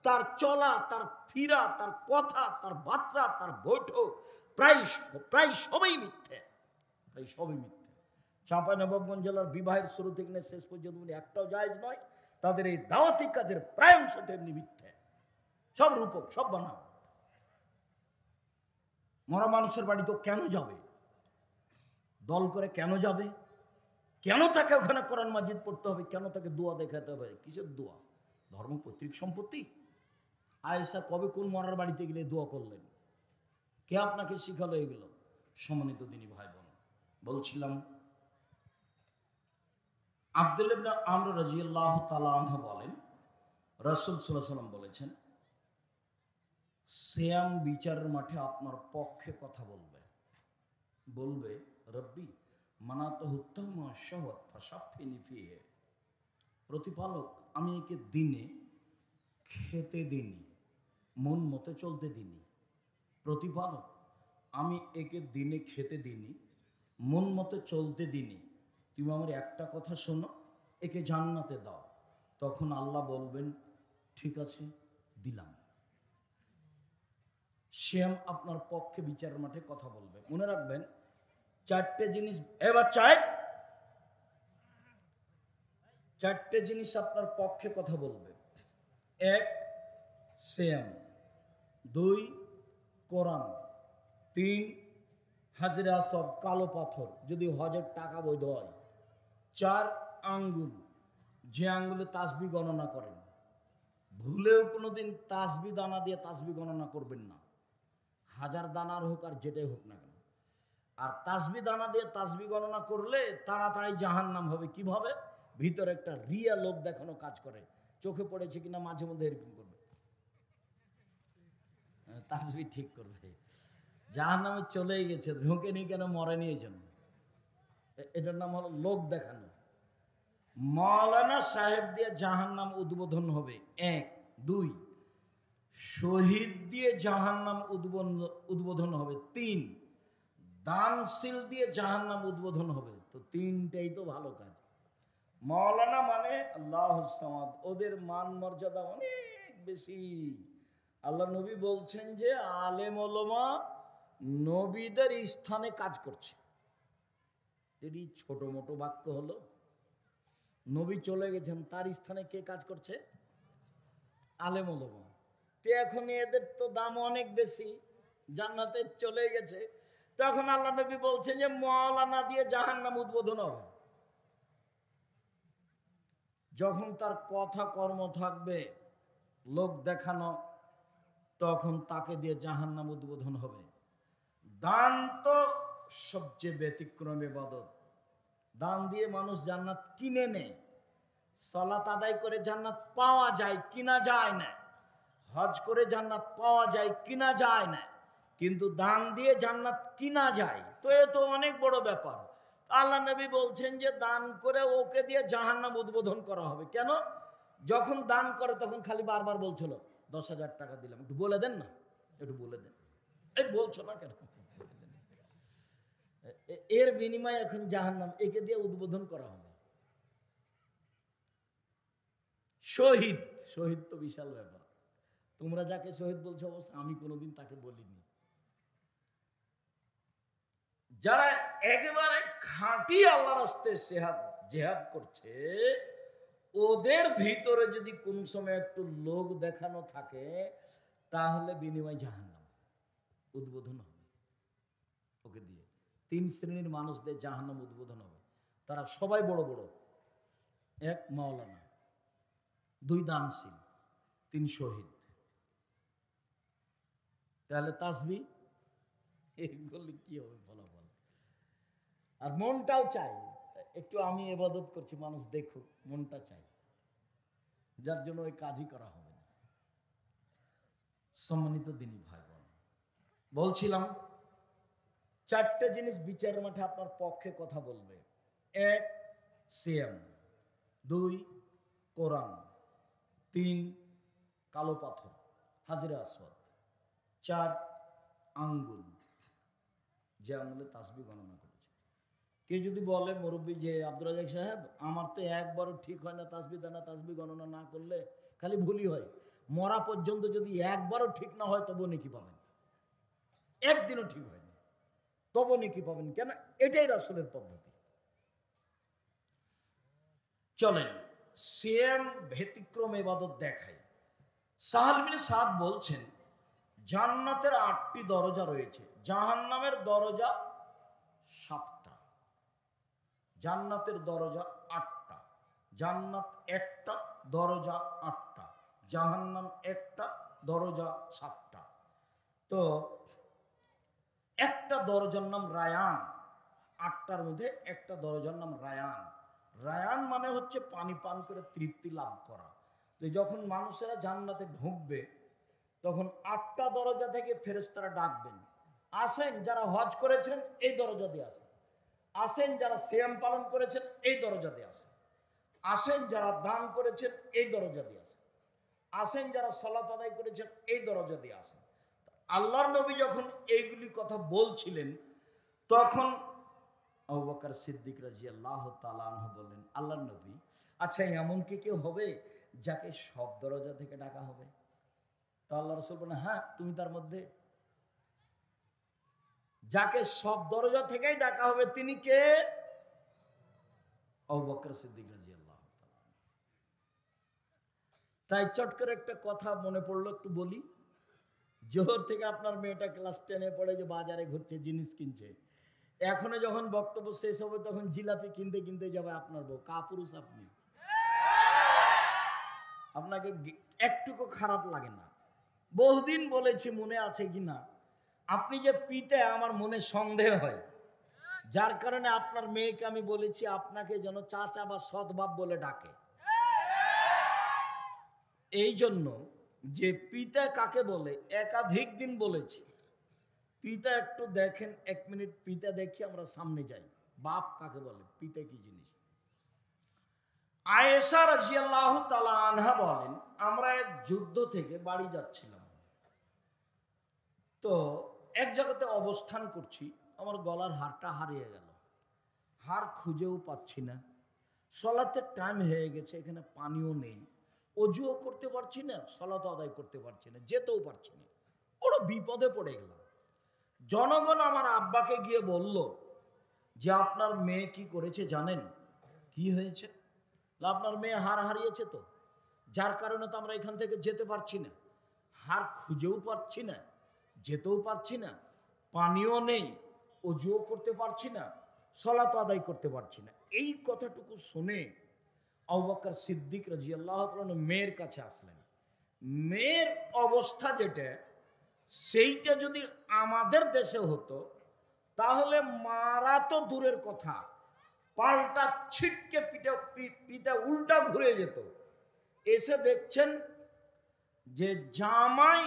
তার চলা, তার ফিরা, তার কথা, তার বার্তা, তার বৈঠক প্রায় প্রায় সবই মিথ্যে, প্রায় সবই মিথ্যে। চাঁপাইনবাবগঞ্জ জেলার বিবাহের শুরু থেকে শেষ পর্যন্ত একটাও জায়েজ নয়। তাদের এই দাওয়াতি কাজের প্রায় অংশ তেমনি মিথ্যে, সব রূপক, সব বানাও। মরা মানুষের বাড়ি তো কেন যাবে? দল করে কেন যাবে? কেন তাকে ওখানে কোরআন মাজিদ পড়তে হবে? কেন তাকে দোয়া দেখাতে হবে? কিসের দোয়া? ধর্ম পৈতৃক সম্পত্তি? আয়েশা কবে কোন মরার বাড়িতে গেলে দোয়া করলেন? কে আপনাকে শিখালো এগুলো? সম্মানিত দিনী ভাই বোন, বলছিলাম আব্দুল্লাহ ইবনে আমর রাদিয়াল্লাহু তাআলা আনহু বলেন, রাসূল সাল্লাল্লাহু আলাইহি ওয়াসাল্লাম বলেছেন, সিয়াম বিচারের মাঠে আপনার পক্ষে কথা বলবে। বলবে, রব্বি মানাতাহু তাওমা শাহওয়াত ফাশাফিনি ফিহি। প্রতিপালক, আমি একে দিনে খেতে দিনি, মন মতো চলতে দিনি। প্রতিপালক, আমি একে দিনে খেতে দিনি, মন মতো চলতে দিনি। তুমি আমার একটা কথা শোনো, একে জান্নাতে দাও। তখন আল্লাহ বলবেন, ঠিক আছে, দিলাম। শ্যাম আপনার পক্ষে বিচারের মাঠে কথা বলবে। মনে রাখবেন, চারটে জিনিস, এবার চারটে জিনিস আপনার পক্ষে কথা বলবে। এক, শ্যাম। দুই, কোরআন। তিন, হাজরে আসওয়াদ, কালো পাথর, যদি হজের টাকা বৈধ হয়। চার, আঙ্গুল, যে আঙ্গুলে তাসবিহ গণনা করেন। ভুলেও কোনোদিন তাসবিহ দানা দিয়ে তাসবিহ গণনা করবেন না, 1000 দানার হোক আর যেটাই হোক না কেন। আর তাসবিহ দানা দিয়ে তাসবিহ গণনা করলে তাড়াতাড়ি জাহান্নাম হবে। কিভাবে? ভিতরে একটা রিয়া লোক দেখানো কাজ করে। চোখে পড়েছে কিনা মাঝে মধ্যে এরকম করবে, তাসবিহ ঠিক করবে। জাহান্নামে চলেই গেছে, ঢোকেনি কেন? মরেনি এই জন্য। এটার নাম হলো লোক দেখানো। মাওলানা সাহেব দিয়ে জাহান্নাম উদ্বোধন হবে, এক। দুই, শহীদ দিয়ে জাহান্নাম উদ্বোধন হবে। তিন, দানশীল দিয়ে জাহান্নাম উদ্বোধন হবে। তো তিনটাই তো ভালো কাজ। মাওলানা মানে আল্লাহুস সামাদ, ওদের মান মর্যাদা অনেক বেশি। আল্লাহ নবী বলছেন যে আলেম ওলামা নবীদের স্থানে কাজ করছে। এটি ছোট মোটো বাক্য হলো? নবী চলে গেছেন, তার স্থানে কে কাজ করছে? আলেম ওলামা। তো এখন এদের তো দাম অনেক বেশি, জান্নাতে চলে গেছে। তখন আল্লাহ নবী বলছেন যে মাওলানা দিয়ে জাহান্নাম উদ্বোধন হবে। যখন তার কথা কর্ম থাকবে লোক দেখানো, তখন তাকে দিয়ে জাহান্নাম উদ্বোধন হবে। দান তো সবচেয়ে ব্যতিক্রম ইবাদত। দান দিয়ে মানুষ জান্নাত কিনে নেয়। সালাত আদায় করে জান্নাত পাওয়া যায়, কিনা যায় না। হজ করে জান্নাত পাওয়া যায়, কিনা যায় না। কিন্তু দান দিয়ে জান্নাত কিনা যায়, তো এ তো অনেক বড় ব্যাপার। আল্লাহ নবী বলছেন যে দান করে ওকে দিয়ে জাহান্নাম উদ্বোধন করা হবে। কেন? যখন দান করে তখন খালি বারবার বলছিল 10,000 টাকা দিলাম, একটু বলে দেন না, একটু বলে দেন। এই বলছো না কেন? এর বিনিময়ে এখন জাহান্নাম, একে দিয়ে উদ্বোধন করা হবে। শহীদ, শহীদ তো বিশাল ব্যাপার। তোমরা যাকে শহীদ বলছো, অবশ্য আমি কোনোদিন তাকে বলিনি। যারা একেবারে খাঁটি আল্লাহ রাস্তায় জেহাদ করছে, ওদের ভিতরে যদি কোন সময় একটু লোক দেখানো থাকে, তাহলে বিনিময় জাহান্নাম উদ্বোধন হবে ওকে দিয়ে। 3 শ্রেণীর মানুষদের জাহান্নাম উদ্বোধন হবে। তারা সবাই বড় বড়। 1, মাওলানা। 2, দানশীল। 3, শহীদ। তাহলে তাসবিহ এগুলো কি হবে ফলাফল? আর মনটাও চাই একটু, আমি ইবাদত করছি, মানুষ দেখুক, মনটা চাই, যার জন্য ওই কাজই করা হবে না। সম্মানিত দিনী ভাই বোন, বলছিলাম 4টে জিনিস বিচারের মাঠে আপনার পক্ষে কথা বলবে। 1, সিয়াম। 2, কোরআন। 3, কালো পাথর, হাজরে আসওয়াদ। 4, আঙ্গুল, যে আঙ্গুলে তাসবিহ গণনা করেছে। কে যদি বলে মুরব্বী যে আব্দুর রাজাক সাহেব আমার তো একবারও ঠিক হয় না তাসবিহ দানা তাসবিহ গণনা না করলে, খালি ভুলই হয়, মরা পর্যন্ত যদি একবারও ঠিক না হয় তবু নেকি পাবেন, একদিনও ঠিক হয়নি তবু নেকি পাবেন। কেন? এটাই রাসূলের পদ্ধতি। চলেন সেম ব্যতিক্রম ইবাদত দেখাই। সাহাল বিন সাদ বলছেন জান্নাতের 8টি দরজা রয়েছে, জাহান্নামের দরজা 7টা। জান্নাতের দরজা 8টা, জান্নাত একটা, দরজা 8টা, জাহান্নাম একটা, দরজা 7টা। তো একটা দরজার নাম রায়ান, 8টার মধ্যে একটা দরজার নাম রায়ান। রায়ান মানে হচ্ছে পানি পান করে তৃপ্তি লাভ করা। তো যখন মানুষেরা জান্নাতে ঢুকবে তখন 8টা দরজা থেকে ফেরেশতারা ডাকবেন, আসেন যারা হজ করেছেন এই দরজা দিয়ে আসেন, আসেন যারা সিয়াম পালন করেছেন এই দরজা দিয়ে আসেন, আসেন যারা দান করেছেন এই দরজা দিয়ে আসেন, আসেন যারা সালাত আদায় করেছেন এই দরজা দিয়ে আসেন। আল্লাহর নবী যখন এইগুলি কথা বলছিলেন তখন আবু বকর সিদ্দিক রাদিয়াল্লাহু তাআলা আনহু বললেন, আল্লাহর নবী, আচ্ছা এমন কি কেউ হবে যাকে সব দরজা থেকে ডাকা হবে? তো আল্লাহ রাসূল বলেন, হ্যাঁ তুমি তার মধ্যে। যাকে সব দরজা থেকেই ডাকা হবে তিনি কে? আবু বকর সিদ্দিক রাদিয়াল্লাহু তাআলা। তাই চট করে একটা কথা মনে পড়লো, একটু বলি। জোহর থেকে আপনার মেয়েটা ক্লাস 10-এ পড়ে, যে বাজারে ঘুরছে, জিনিস কিনছে, এখনো যখন বক্তব্য শেষ হবে তখন জিলাপি কিনতে কিনতে যাবে আপনার বউ। কাপুরুষ আপনি, আপনাকে একটুকু খারাপ লাগে না? বহুদিন বলেছি, মনে আছে কিনা, আপনি যে পিতে আমার মনে সন্দেহ হয়, যার কারণে আপনার মেয়েকে আমি বলেছি আপনাকে যেন চাচা বা সৎবাপ বলে ডাকে। এই জন্য যে পিতা কাকে বলে একাধিক দিন বলেছি, পিতা একটু দেখেন, 1 মিনিট পিতা দেখি আমরা সামনে যাই। বাপ কাকে বলে, পিতা কি জিনিস? আয়েশা রাদিয়াল্লাহু তাআলা আনহা বলেন, আমরা এক যুদ্ধ থেকে বাড়ি যাচ্ছিলাম, তো এক জায়গাতে অবস্থান করছি, আমার গলার হারটা হারিয়ে গেল, হার খুঁজেও পাচ্ছি না, সলাতের টাইম হয়ে গেছে, এখানে পানিও নেই, অজুও করতে পারছি না, সলাত আদায় করতে পারছি না, যেতেও পারছি না, বড় বিপদে পড়ে গেলাম। জনগণ আমার আব্বাকে গিয়ে বলল যে আপনার মেয়ে কি করেছে জানেন? কি হয়েছে? আপনার মেয়ে হার হারিয়েছে, তো যার কারণে তো আমরা এখান থেকে যেতে পারছি না, হার খুঁজেও পাচ্ছি না, যেতেও পারছি না, পানিও নেই, অজুও করতে পারছি না, সলাত আদায় করতে পারছি না। এই কথাটুকু শুনে আবু বকর সিদ্দিক রাদিয়াল্লাহু তাআলা মেয়ের কাছে আসলেন। মেয়ের অবস্থা যেটা, সেইটা যদি আমাদের দেশে হতো তাহলে মারা তো দূরের কথা, পাল্টা ছিটকে পিঠে উল্টা ঘুরে যেত। এসে দেখছেন যে জামাই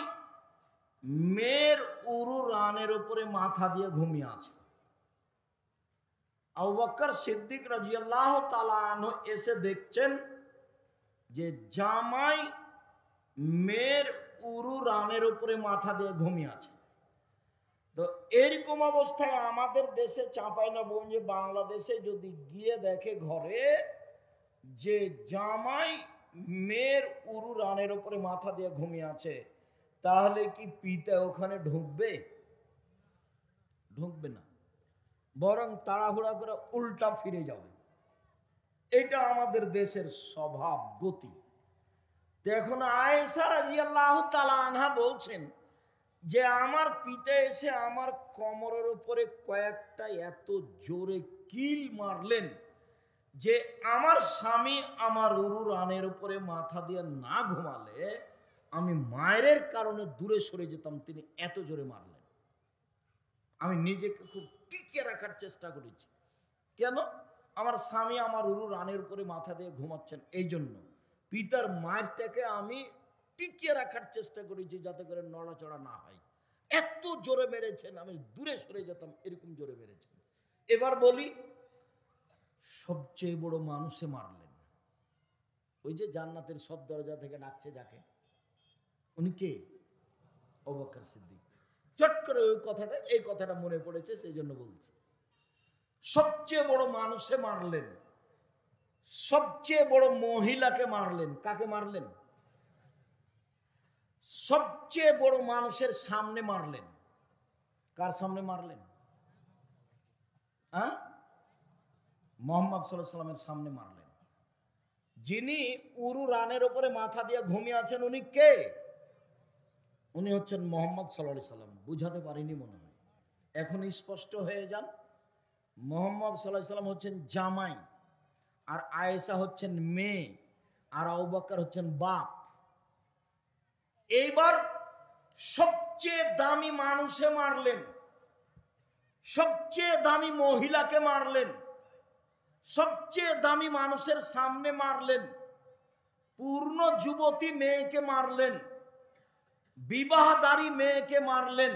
মেয়ের উরু রানের উপরে মাথা দিয়ে ঘুমিয়ে আছে। আবু বকর সিদ্দিক রাদিয়াল্লাহু তাআলা আনহু এসে দেখছেন যে জামাই মেয়ের উরু রানের উপরে মাথা দিয়ে ঘুমিয়ে আছে। তো এরকম অবস্থায় আমাদের দেশে চাঁপাইনবাবগঞ্জে বাংলাদেশে যদি গিয়ে দেখে ঘরে যে জামাই মেয়ের উরু রানের উপরে মাথা দিয়ে ঘুমিয়ে আছে, তাহলে কি পিতা ওখানে ঢুকবে? ঢুকবে না, বরং তাড়াহুড়া করে উল্টা ফিরে যাবে। এটা আমাদের দেশের স্বভাব গতি। এখন আয়েশা রাদিয়াল্লাহু তাআলা আনহা বলছেন যে আমার পিতা এসে আমার কোমরের উপরে কয়েকটা এত জোরে কিল মারলেন যে আমার স্বামী আমার উরু রানের উপরে মাথা দিয়ে না ঘুমালে আমি মায়ের কারণে দূরে সরে যেতাম, তিনি এত জোরে মারলেন। আমি নিজেকে খুব টিকে রাখার চেষ্টা করেছি। কেন? আমার স্বামী আমার উরু রানের উপরে মাথা দিয়ে ঘুমাচ্ছেন, এই জন্য পিতার মায়েরটাকে আমি টিকিয়ে রাখার চেষ্টা করেছি যাতে করে নড়াচড়া না হয়। এত জোরে মেরেছেন আমি দূরে সরে যেতাম, এরকম জোরে মেরেছেন। এবার বলি, সবচেয়ে বড় মানুষে মারলেন, ওই যে জান্নাতের সব দরজা থেকে ডাকছে যাকে, উনি কে? আবু বকর সিদ্দিক। চট করে ওই কথাটা, এই কথাটা মনে পড়েছে, সেই জন্য বলছি। সবচেয়ে বড় মানুষে মারলেন, সবচেয়ে বড় মহিলাকে মারলেন। কাকে মারলেন? সবচেয়ে বড় মানুষের সামনে মারলেন। কার সামনে মারলেন? হ্যাঁ, মোহাম্মদ সাল্লাল্লাহু আলাইহি সাল্লামের সামনে মারলেন। যিনি উরু রানের উপরে মাথা দিয়ে ঘুমিয়ে আছেন, উনি কে? উনি হচ্ছেন মোহাম্মদ সাল্লাল্লাহু আলাইহি সাল্লাম। বুঝাতে পারিনি মনে হয়, এখন স্পষ্ট হয়ে যান। মোহাম্মদ সাল্লাল্লাহু আলাইহি সাল্লাম হচ্ছেন জামাই, আর আয়েশা হচ্ছেন মেয়ে, আর আবু বকর হচ্ছেন বাপ। এইবার সবচেয়ে দামি মানুষে মারলেন, সবচেয়ে দামি মহিলাকে মারলেন, সবচেয়ে দামি মানুষের সামনে মারলেন, পূর্ণ যুবতী মেয়েকে মারলেন, বিবাহদারী মেয়েকে মারলেন,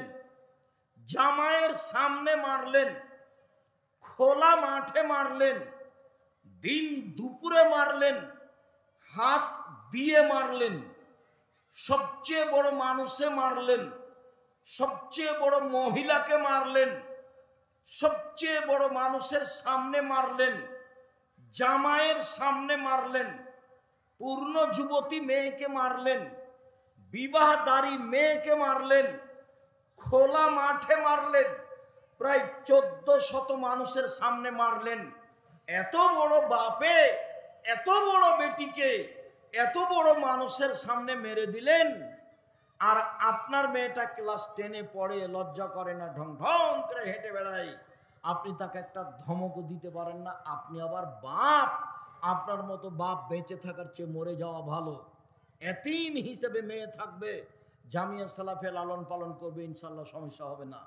জামাইয়ের সামনে মারলেন, খোলা মাঠে মারলেন, দিন দুপুরে মারলেন, হাত দিয়ে মারলেন। সবচেয়ে বড় মানুষে মারলেন, সবচেয়ে বড় মহিলাকে মারলেন, সবচেয়ে বড় মানুষের সামনে মারলেন, জামাইয়ের সামনে মারলেন, পূর্ণ যুবতী মেয়েকে মারলেন, বিবাহদারী মেয়েকে মারলেন, খোলা মাঠে মারলেন, প্রায় 1400 মানুষের সামনে মারলেন। এত বড় বাপে এত বড় বেটিকে এত বড় মানুষের সামনে মেরে দিলেন, আর আপনার মেয়েটা ক্লাস 10-এ পড়ে, লজ্জা করে না, ঢং ঢং করে হেঁটে বেড়ায়, আপনি তাকে একটা ধমকও দিতে পারেন না। আপনি আবার বাপ, আপনার মতো বাপ বেঁচে থাকার চেয়ে মরে যাওয়া ভালো। এতিম হিসেবে মেয়ে থাকবে, জামিয়া সালাফে লালন পালন করবে, ইনশাল্লাহ সমস্যা হবে না।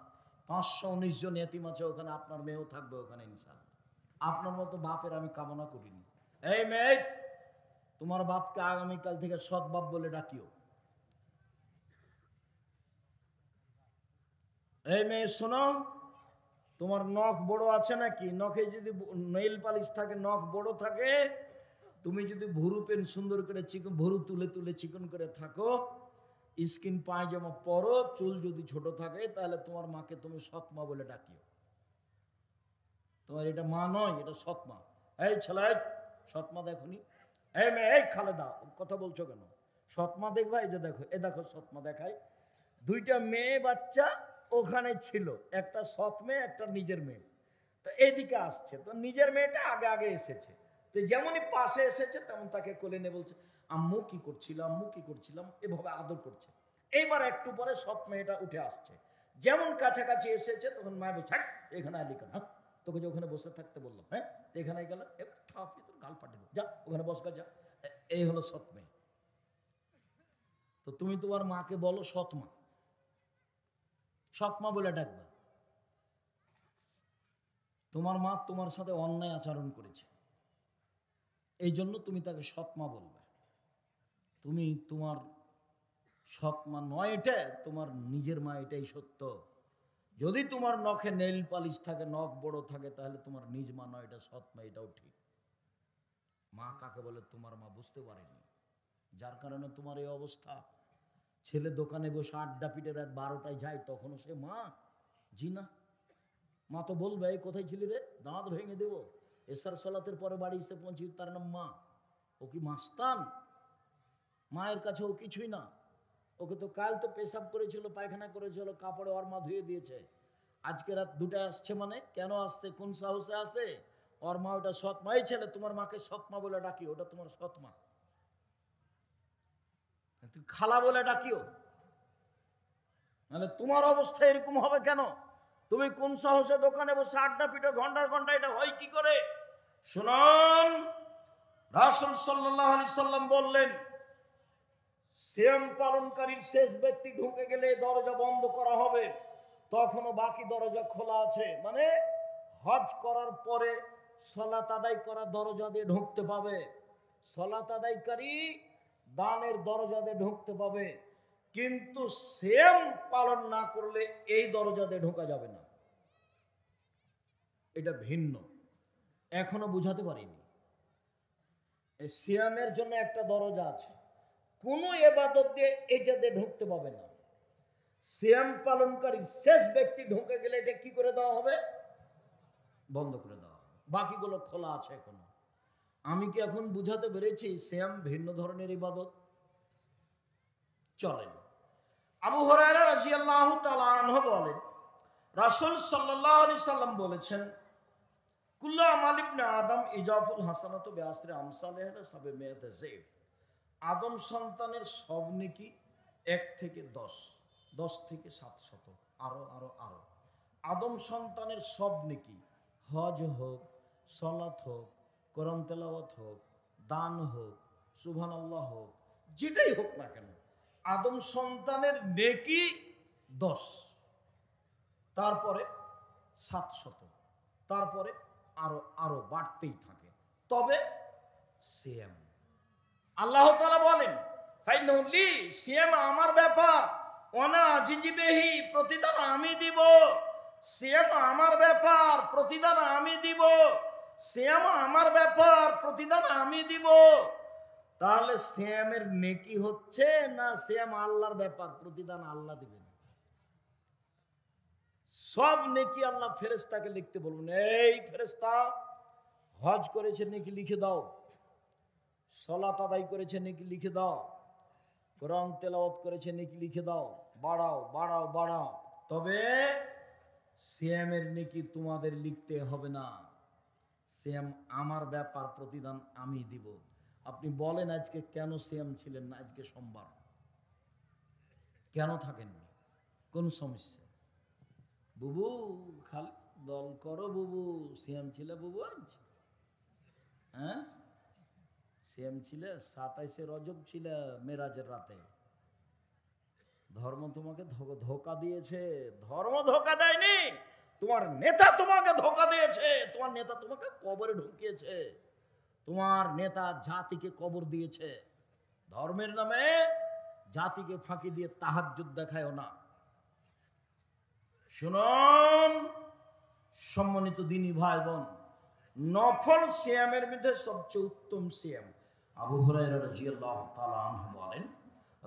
519 জন এতিম আছে ওখানে, আপনার মেয়েও থাকবে ওখানে ইনশাল্লাহ। আপনার মতো বাপের আমি কামনা করিনি। এই মেয়ে, তোমার বাপকে আগামীকাল থেকে সৎ বাপ বলে ডাকিও। এই মেয়ে শোনো, তোমার নখ বড় আছে নাকি? নখে যদি নেইল পালিশ থাকে, নখ বড় থাকে, তুমি যদি ভুরু পেন সুন্দর করে চিকন, ভুরু তুলে তুলে চিকন করে থাকো, স্কিন পায়জামা পরো, চুল যদি ছোট থাকে, তাহলে তোমার মাকে তুমি সৎমা বলে ডাকিও। তোমার এটা মা নয়, এটা সৎমা। এই ছেলে, সৎমা দেখনি? এই মেয়ে, এই খালেদা, কথা বলছো কেন? সৎমা দেখবা? এই যে দেখো, এ দেখো সৎমা দেখায়। দুইটা মেয়ে বাচ্চা ওখানে ছিল, একটা সৎ মেয়ে, একটা নিজের মেয়ে। তো এইদিকে আসছে, তো নিজের মেয়েটা আগে আগে এসেছে, তো যেমনই পাশে এসেছে তেমন তাকে কোলে নিয়ে বলছে, আম্মু কি করছিল, আম্মু কি করছিলাম, এভাবে আদর করছে। এইবার একটু পরে সৎ মেয়েটা উঠে আসছে, যেমন কাছাকাছি এসেছে তখন মায় বলছে, হ্যাঁ এখানে আলি কেন? হ্যাঁ, তোকে যে ওখানে বসে থাকতে বললাম, হ্যাঁ এখানে গেল, একটু থাপি তোর গাল পাঠিয়ে দেবো, যা ওখানে বসকা যা। এই হলো সৎ মেয়ে। তো তুমি তোমার মাকে বলো সৎমা, সৎমা বলে ডাকবা। তোমার মা তোমার সাথে অন্যায় আচরণ করেছে, এই জন্য তুমি তাকে সৎমা বলবে। তুমি তোমার সৎমা নয়, এটা তোমার নিজের মা, এটাই সত্য। যদি তোমার নখে নেইল পালিশ থাকে, নখ বড় থাকে, তাহলে তোমার নিজ মা নয়, এটা সৎমা, এটাও ঠিক। মা কাকে বলে তোমার মা বুঝতে পারেনি, যার কারণে তোমার এই অবস্থা। ছেলে দোকানে বসে আড্ডা পিটে রাত 12টায় যায়, তখনও সে মা? জি না। মা তো বলবে, এই কোথায় ছিলি রে, দাঁত ভেঙে দেবো। এসার সলাতের পরে বাড়ি এসে পৌঁছি, তার নাম মা? ও কি মাস্তান? মায়ের কাছে ও কিছুই না। ওকে তো কাল তো পেশাব করেছিল, পায়খানা করেছিল, কাপড়ে ওর মা ধুয়ে দিয়েছে। আজকে রাত 2টায় আসছে, মানে কেন আসছে, কোন সাহসে আসে? ওর মা ওটা সৎমা। এই ছেলে, তোমার মাকে সৎমা বলে ডাকি, ওটা তোমার সৎমা। তুই খালা বলে ডাকিও, নাহলে তোমার অবস্থা এরকম হবে কেন? তুমি কোন সাহসে দোকানে বসে আড্ডা পিটো ঘন্টার ঘন্টা, এটা হয় কি করে? শুনুন, রাসূল সাল্লাল্লাহু আলাইহি সাল্লাম বললেন, সিয়াম পালনকারীর শেষ ব্যক্তি ঢুকে গেলে দরজা বন্ধ করা হবে, তখনও বাকি দরজা খোলা আছে। মানে হজ করার পরে সালাত আদায় করা দরজা দিয়ে ঢুকতে পাবে, সালাত আদায়কারী দানের দরজা দিয়ে ঢুকতে পাবে, কিন্তু সিয়াম পালন না করলে এই দরজা দিয়ে ঢোকা যাবে না। এটা ভিন্ন, এখনো বুঝাতে পারিনি। এই সিয়ামের জন্য একটা দরজা আছে, কোনো ইবাদত দিয়ে এটাতে ঢুকতে পাবে না। সিয়াম পালনকারী শেষ ব্যক্তি ঢুকে গেলে এটা কি করে দেওয়া হবে? বন্ধ করে দেওয়া হবে, বাকিগুলো খোলা আছে এখনো। আমি কি এখন বুঝাতে পেরেছি সিয়াম ভিন্ন ধরনের ইবাদত? চলেন, আবু হুরায়রা রাদিয়াল্লাহু তাআলা আনহু বলেন, রাসূল সাল্লাল্লাহু আলাইহি সাল্লাম বলেছেন, কুল্লু আমাল ইবনে আদম ইজাফুল হাসানাতু বিআশরি আমসালিহা সাবিমিয়াতি যায়ফ। আদম সন্তানের সব নেকি 1 থেকে 10, 10 থেকে 700, আরো আরো আরো। আদম সন্তানের সব নেকি, হজ হোক, সালাত হোক, কোরআন তেলাওয়াত হোক, দান হোক, সুবহানাল্লাহ হোক, যেটাই হোক না কেন, আদম সন্তানের নেকি 10, তারপরে 700, তারপরে আরো আরো বাড়তেই থাকে। তবে সিয়াম, আল্লাহ তাআলা বলেন, ফাইনাহু লি, সিয়াম আমার ব্যাপার, ওয়ানা আজিজি বিহি, প্রতিদান আমি দিব। সিয়াম আমার ব্যাপার, প্রতিদান আমি দিব। সিয়াম আমার ব্যাপার, প্রতিদান আমি দিব। তাহলে সিয়ামের নেকি হচ্ছে না সিয়াম আল্লাহর ব্যাপার, প্রতিদান আল্লাহ দিবেন? সব নেকি আল্লাহ ফেরেশতাকে লিখতে বলবেন, এই ফেরেশতা, হজ করেছে নেকি লিখে দাও, সালাত আদায় করেছে নেকি লিখে দাও, কোরআন তেলাওয়াত করেছে নেকি লিখে দাও, বাড়াও বাড়াও বাড়াও। তবে সিয়ামের নেকি তোমাদের লিখতে হবে না, সিয়াম আমার ব্যাপার, প্রতিদান আমি দিব। আপনি বলেন আজকে কেন সিয়াম ছিলেন না? আজকে সোমবার কেন থাকেননি? কোন সমস্যা? বুবু খালি দল করো, বুবু সিয়াম ছিল, বুবু আজ হ্যাঁ সিয়াম ছিল, 27শে রজব ছিল, মেরাজের রাতে। ধর্ম তোমাকে ধোকা দিয়েছে? ধর্ম ধোকা দেয়নি, তোমার নেতা তোমাকে ধোকা দিয়েছে। তোমার নেতা তোমাকে কবরে ঢুকিয়েছে, তোমার নেতা জাতিকে কবর দিয়েছে। ধর্মের নামে জাতিকে ফাঁকি দিয়ে তাহাজ্জুদ দেখায়ও না। শুনুন সম্মানিত দিনী ভাই বোন, নফল সিয়ামের মধ্যে সবচেয়ে উত্তম সিয়াম, আবু হুরায়রা রাদিয়াল্লাহু তাআলা আনহু বলেন,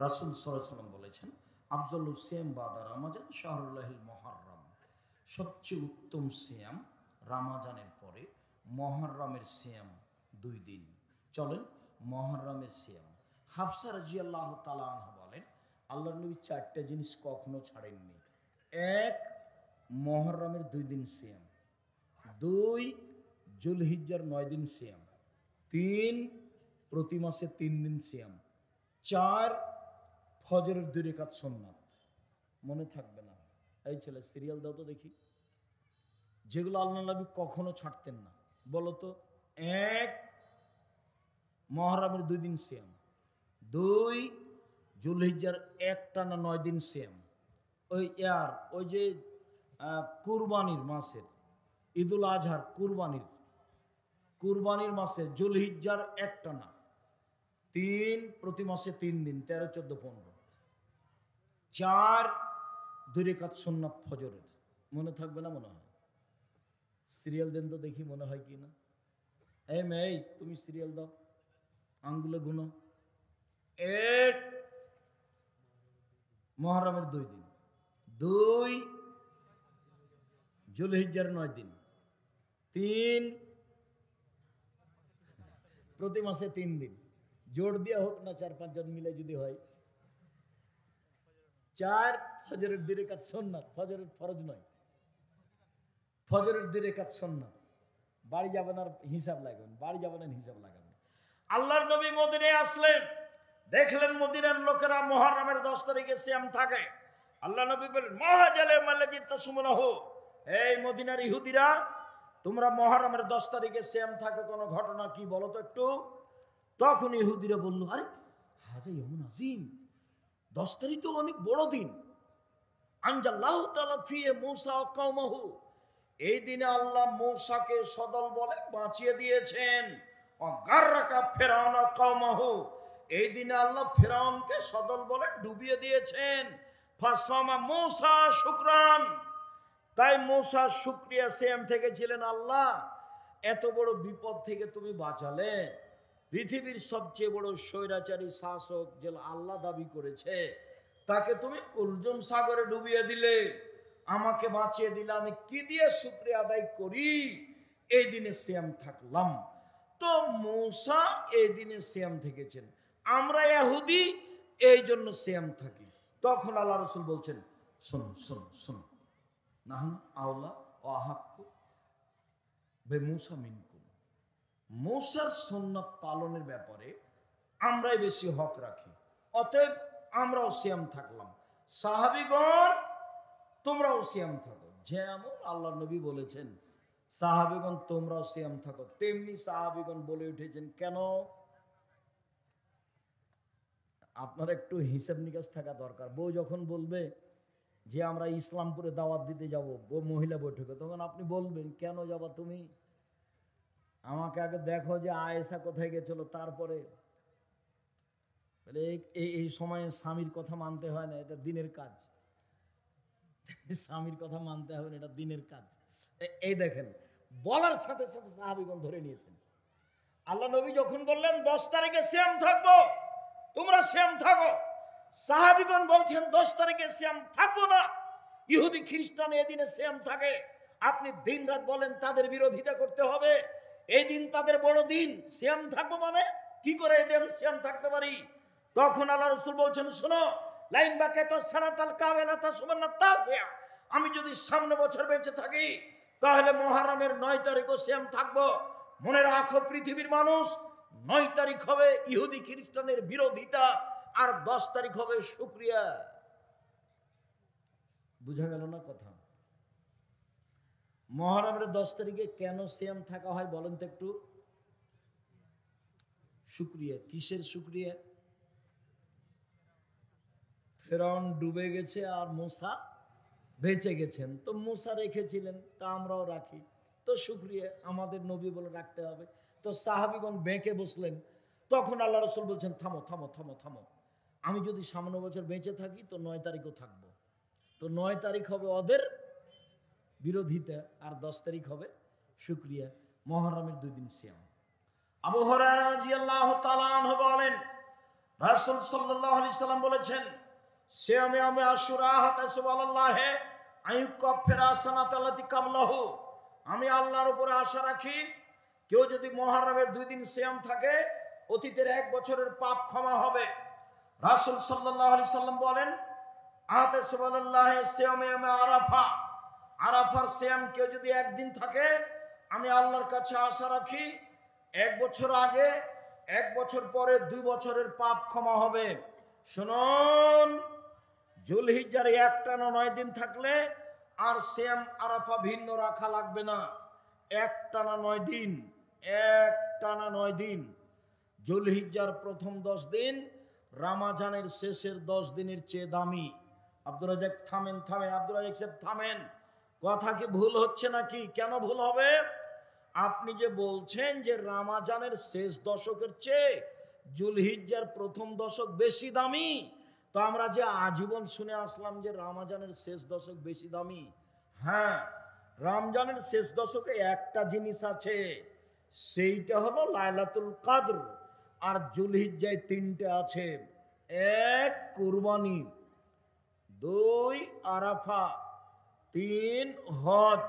রাসূল সাল্লাল্লাহু আলাইহি ওয়াসাল্লাম বলেছেন, আফজালুস সিয়াম বাদা রমাজান শাহরুল্লাহিল মুহাররম। সবচেয়ে উত্তম সিয়াম রমাজানের পরে মুহররমের সিয়াম 2 দিন। চলেন মুহররমের সিয়াম। হাফসা রাদিয়াল্লাহু তাআলা আনহা বলেন, আল্লাহর নবী 4টা জিনিস কখনো ছাড়েননি। 1 মুহররমের 2 দিন সিয়াম, 2 জুলহিজ্জার 9 দিন সিয়াম, 3 প্রতি মাসে 3 দিন সিয়াম, 4 ফজরের 2 রাকাত সুন্নাত। মনে থাকবে না? এই ছেলে সিরিয়াল দাও তো দেখি, যেগুলো আল্লাহ নবী কখনো ছাড়তেন না। বলো তো। 1 মুহররমের 2 দিন সিয়াম, 2 জুলহিজ্জার একটানা 9 দিন সিয়াম, ওই যে কুরবানির মাসের, ঈদুল আজহার কুরবানির মাসে জুলহিজ্জার একটানা 3, প্রতি মাসে 3 দিন, 13, 14, 15, 4 2 রাকাত সুন্নাত ফজরের। মনে থাকবে না? মনে হয়। সিরিয়াল দেন তো দেখি মনে হয় কি না। এই মেয়ে, তুমি সিরিয়াল দাও, আঙ্গুলে গুনো। 1 মুহররমের 2 দিন, 2 জুলহিজ্জার 9 দিন, 3 প্রতি মাসে 3 দিন। জোর দিয়া হোক না 4-5 জন মিলে যদি হয়। 4 ফজরের 2 রাকাত সুন্নাত, ফজরের ফরজ নয়, ফজরের 2 রাকাত সুন্নাত। বাড়ি যাবেন আর হিসাব লাগাবেন, বাড়ি যাবেন আর হিসাব লাগাবেন। আল্লাহর নবী মদিনায় আসলেন, দেখলেন মদিনার লোকেরা মুহররমের 10 তারিখে সিয়াম থাকে। আল্লাহ নবী বলেন, মাহাজালে মাল্লাজি তাসুমুনাহু, এই মদিনার ইহুদিরা, তোমরা মুহররমের 10 তারিখে সিয়াম থাকে, কোনো ঘটনা কি বলো তো একটু। তখন ইহুদিরা বলল, আরে হাজা ইয়ামুন আযীম, 10 তারিখ তো অনেক বড় দিন। আনজাল্লাহু তাআলা ফিহি মূসা ওয়া কওমাহু, এই দিনে আল্লাহ মূসাকে সদল বলে বাঁচিয়ে দিয়েছেন। ওয়া গাররাকা ফিরআউন ওয়া কওমাহু, এই দিনে আল্লাহ ফিরআউনকে সদল বলে ডুবিয়ে দিয়েছেন। ফাসামা মূসা শুকরান, তাই মূসা শুকরিয়া সিয়াম থেকে ছিলেন। আল্লাহ, এত বড় বিপদ থেকে তুমি বাঁচালে। পৃথিবীর সবচেয়ে বড় স্বৈরাচারী শাসক যে আল্লাহ দাবি করেছে, তাকে তুমি কুলজুম সাগরে ডুবিয়ে দিলে, আমাকে বাঁচিয়ে দিলে। আমি কি দিয়ে শুকরিয়া আদায় করি? এই দিনে সিয়াম থাকলাম। তো মূসা এই দিনে সিয়াম থেকেছেন, আমরা ইহুদি এই জন্য সিয়াম থাকি। তখন আল্লাহ রাসূল বলছেন, শোনো শোনো শোনো, নাহনু আওলা ওয়া আহাক্কু বিমূসা মিনকুম, মূসার সুন্নাত পালনের ব্যাপারে আমরাই বেশি হক রাখি, অতএব আমরাও সিয়াম থাকলাম। সাহাবীগণ তোমরাও সিয়াম থাকো, যেমন আল্লাহ নবী বলেছেন সাহাবীগণ তোমরাও সিয়াম থাকো, তেমনি সাহাবীগণ বলে উঠেছেন কেন? আপনার একটু হিসাব নিকাশ থাকা দরকার। বউ যখন বলবে যে আমরা ইসলামপুরে দাওয়াত দিতে যাব, মহিলা বৈঠকে, তখন আপনি বলবেন কেন যাবা তুমি? আমাকে আগে দেখো যে আয়েশা কোথায় গেছিল, তারপরে এই সময়ে স্বামীর কথা মানতে হয় না, এটা দিনের কাজ। স্বামীর কথা মানতে হবে না, এটা দিনের কাজ। এই দেখেন, বলার সাথে সাথে সাহাবীগণ ধরে নিয়েছেন। আল্লাহ নবী যখন বললেন 10 তারিখে সিয়াম থাকবো, তোমরা সিয়াম থাকো, সাহাবীগণ বলছেন 10 তারিখে সিয়াম থাকবো না। ইহুদি খ্রিস্টান এই দিনে সিয়াম থাকে, আপনি দিন রাত বলেন তাদের বিরোধিতা করতে হবে। এই দিন তাদের বড় দিন, সিয়াম থাকবো মানে কি করে এই দিন সিয়াম থাকতে পারি? তখন আল্লাহ রাসূল বলছেন, শোনো, লাইন বাকাতা সানাতাল কামিলাতা সুমান্নাত তাসিয়া, আমি যদি সামনে বছর বেঁচে থাকি তাহলে মুহররমের 9 তারিখও সিয়াম থাকবো। মনে রাখো পৃথিবীর মানুষ, 9 তারিখ হবে ইহুদি খ্রিস্টানের বিরোধিতা, আর 10 তারিখ হবে শুকরিয়া। বুঝা গেল না কথা? মুহররমের 10 তারিখে কেন সিয়াম থাকা হয় বলেন তো একটু? শুকরিয়া। কিসের শুকরিয়া? ফেরাউন ডুবে গেছে আর মূসা বেঁচে গেছেন, তো মূসা রেখেছিলেন, তা আমরাও রাখি, তো শুকরিয়া, আমাদের নবী বলে রাখতে হবে। তো সাহাবীগণ বেঁকে বসলেন। তখন আল্লাহ রাসূল বলছেন, থামো থামো থামো থামো, আমি যদি সামনে বছর বেঁচে থাকি তো 9 তারিখও থাকবো। তো 9 তারিখ হবে ওদের বিরোধিতা, আর 10 তারিখ হবে শুকরিয়া। মুহররমের 2 দিন সিয়াম। আবু হুরায়রা রাদিয়াল্লাহু তাআলা আনহু বলেন, রাসূল সাল্লাল্লাহু আলাইহি সাল্লাম বলেছেন, সিয়ামে আমি আশুরা হাতাসুবাল্লাহে আইয়ুকাফিরা সানাতাল্লাতি কাবলাহু, আমি আল্লাহর উপরে আশা রাখি কেউ যদি মুহররমের 2 দিন সিয়াম থাকে অতীতের 1 বছরের পাপ ক্ষমা হবে। রাসূল সাল্লাল্লাহু আলাইহি সাল্লাম বলেন, আতাসুবাল্লাহে সিয়ামে আমি আরাফা, আরাফার সিয়াম কেউ যদি 1 দিন থাকে আমি আল্লাহর কাছে আশা রাখি 1 বছর আগে 1 বছর পরে 2 বছরের পাপ ক্ষমা হবে। শুনুন, জুলহিজ্জার একটানা 9 দিন থাকলে আর সিয়াম আরাফা ভিন্ন রাখা লাগবে না, একটানা 9 দিন, একটানা 9 দিন। জুলহিজ্জার প্রথম 10 দিন রমজানের শেষের 10 দিনের চেয়ে দামি। আব্দুর রাজ্জাক থামেন থামেন, আব্দুর রাজ্জাক সাহেব থামেন, কথা কি ভুল হচ্ছে নাকি? কেন ভুল হবে? আপনি যে বলছেন যে রমজানের শেষ দশকের চেয়ে জুলহিজ্জার প্রথম দশক বেশি দামি, তো আমরা যে আজীবন শুনে আসলাম যে রমজানের শেষ দশক বেশি দামি। হ্যাঁ, রমজানের শেষ দশকে একটা জিনিস আছে, সেইটা হলো লাইলাতুল কদর, আর জুলহিজ্জায় 3টে আছে, 1 কুরবানি, 2 আরাফা, 3 হজ।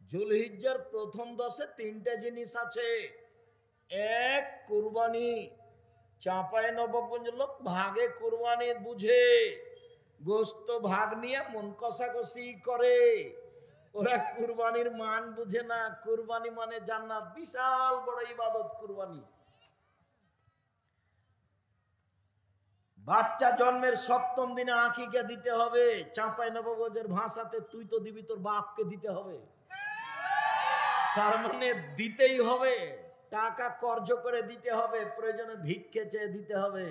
জুলহিজ্জার প্রথম 10-এ 3টে জিনিস আছে, 1 কুরবানি। চাঁপায় নবাবগঞ্জ লোক ভাগে কুরবানি বুঝে, গোস্ত ভাগ নিয়ে মন কষাকষি করে, ওরা কুরবানির মান বুঝে না। কুরবানি মানে জান্নাত, বিশাল বড় ইবাদত কুরবানি। বাচ্চা জন্মের 7ম দিনে আকিকা দিতে হবে। চাঁপায় নবাবগঞ্জের ভাষাতে তুই তো দিবি, তোর বাপকে দিতে হবে, তার মানে দিতেই হবে, টাকা কর্জ করে দিতে হবে, প্রয়োজনে ভিক্ষে চেয়ে দিতে হবে।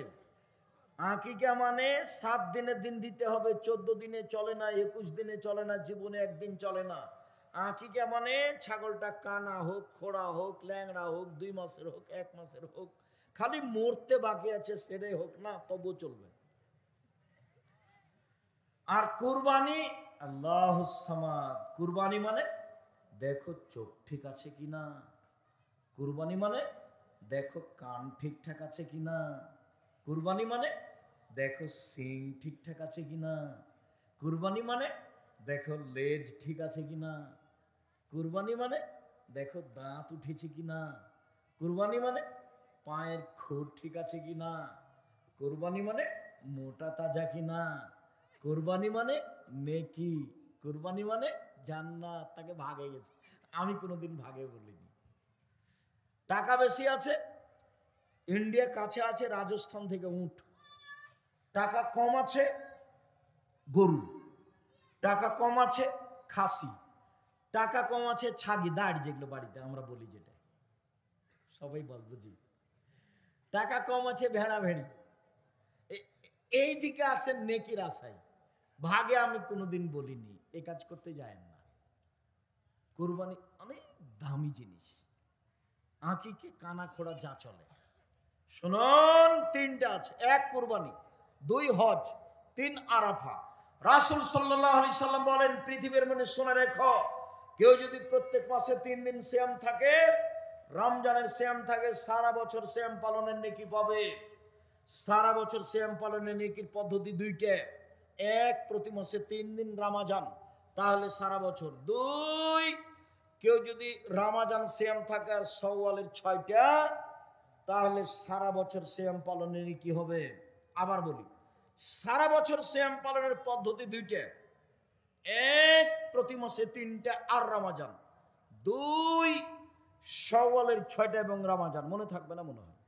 আকিকা মানে 7 দিনের দিন দিতে হবে, 14 দিনে চলে না, 21 দিনে চলে না, জীবনে একদিন চলে না। আকিকা মানে ছাগলটা কানা হোক, খোড়া হোক, ল্যাংড়া হোক, 2 মাসের হোক, 1 মাসের হোক, খালি মরতে বাকি আছে সেটাই হোক না, তবু চলবে। আর কুরবানি, আল্লাহুস সামাদ, কুরবানি মানে দেখো চোখ ঠিক আছে কিনা, কুরবানি মানে দেখো কান ঠিকঠাক আছে কিনা, কুরবানি মানে দেখো সিং ঠিকঠাক আছে কিনা, কুরবানি মানে দেখো লেজ ঠিক আছে কিনা, কুরবানি মানে দেখো দাঁত উঠেছে কিনা, কুরবানি মানে পায়ের খুর ঠিক আছে কিনা, কুরবানি মানে মোটা তাজা কিনা, কুরবানি মানে নেকি, কুরবানি মানে জান্নাত, তাকে ভাগে গেছে। আমি কোনোদিন ভাগে বলিনি। টাকা বেশি আছে, ইন্ডিয়া কাছে আছে, রাজস্থান থেকে উট। টাকা কম আছে, গরু। টাকা কম আছে, খাসি। টাকা কম আছে, ছাগি, দাঁড়, যেগুলো বাড়িতে আমরা বলি, যেটা সবাই বল বুঝি। টাকা কম আছে, ভেড়া ভেড়ি। এই দিকে আসেন নেকির আশায়। ভাগে আমি কোনোদিন বলিনি, এই কাজ করতে যায় না। কুরবানি অনেক দামি জিনিস। আঁকিকে কানা খোড়া যা চলে। শুনুন, তিনটা আছে। এক কুরবানি, দুই হজ, তিন আরাফা। রাসূল সাল্লাল্লাহু আলাইহি সাল্লাম বলেন, পৃথিবীর মনে শুনে রেখো, কেউ যদি প্রত্যেক মাসে 3 দিন সিয়াম থাকে, রমজানের সিয়াম থাকে, সারা বছর সিয়াম পালনের নেকি পাবে। সারা বছর সিয়াম পালনের নেকির পদ্ধতি দুইটা। এক, প্রতি মাসে 3 দিন রমজান, তাহলে সারা বছর। দুই, কেউ যদি রমজান সিয়াম থাকে আর শাওয়ালের 6টা, তাহলে সারা বছর সিয়াম পালনের নেকি হবে। আবার বলি, সারা বছর সিয়াম পালনের পদ্ধতি দুইটা। এক, প্রতি মাসে 3টা আর রমজান। দুই, শাওয়ালের 6টা এবং রমজান। মনে থাকবে না মনে হয়?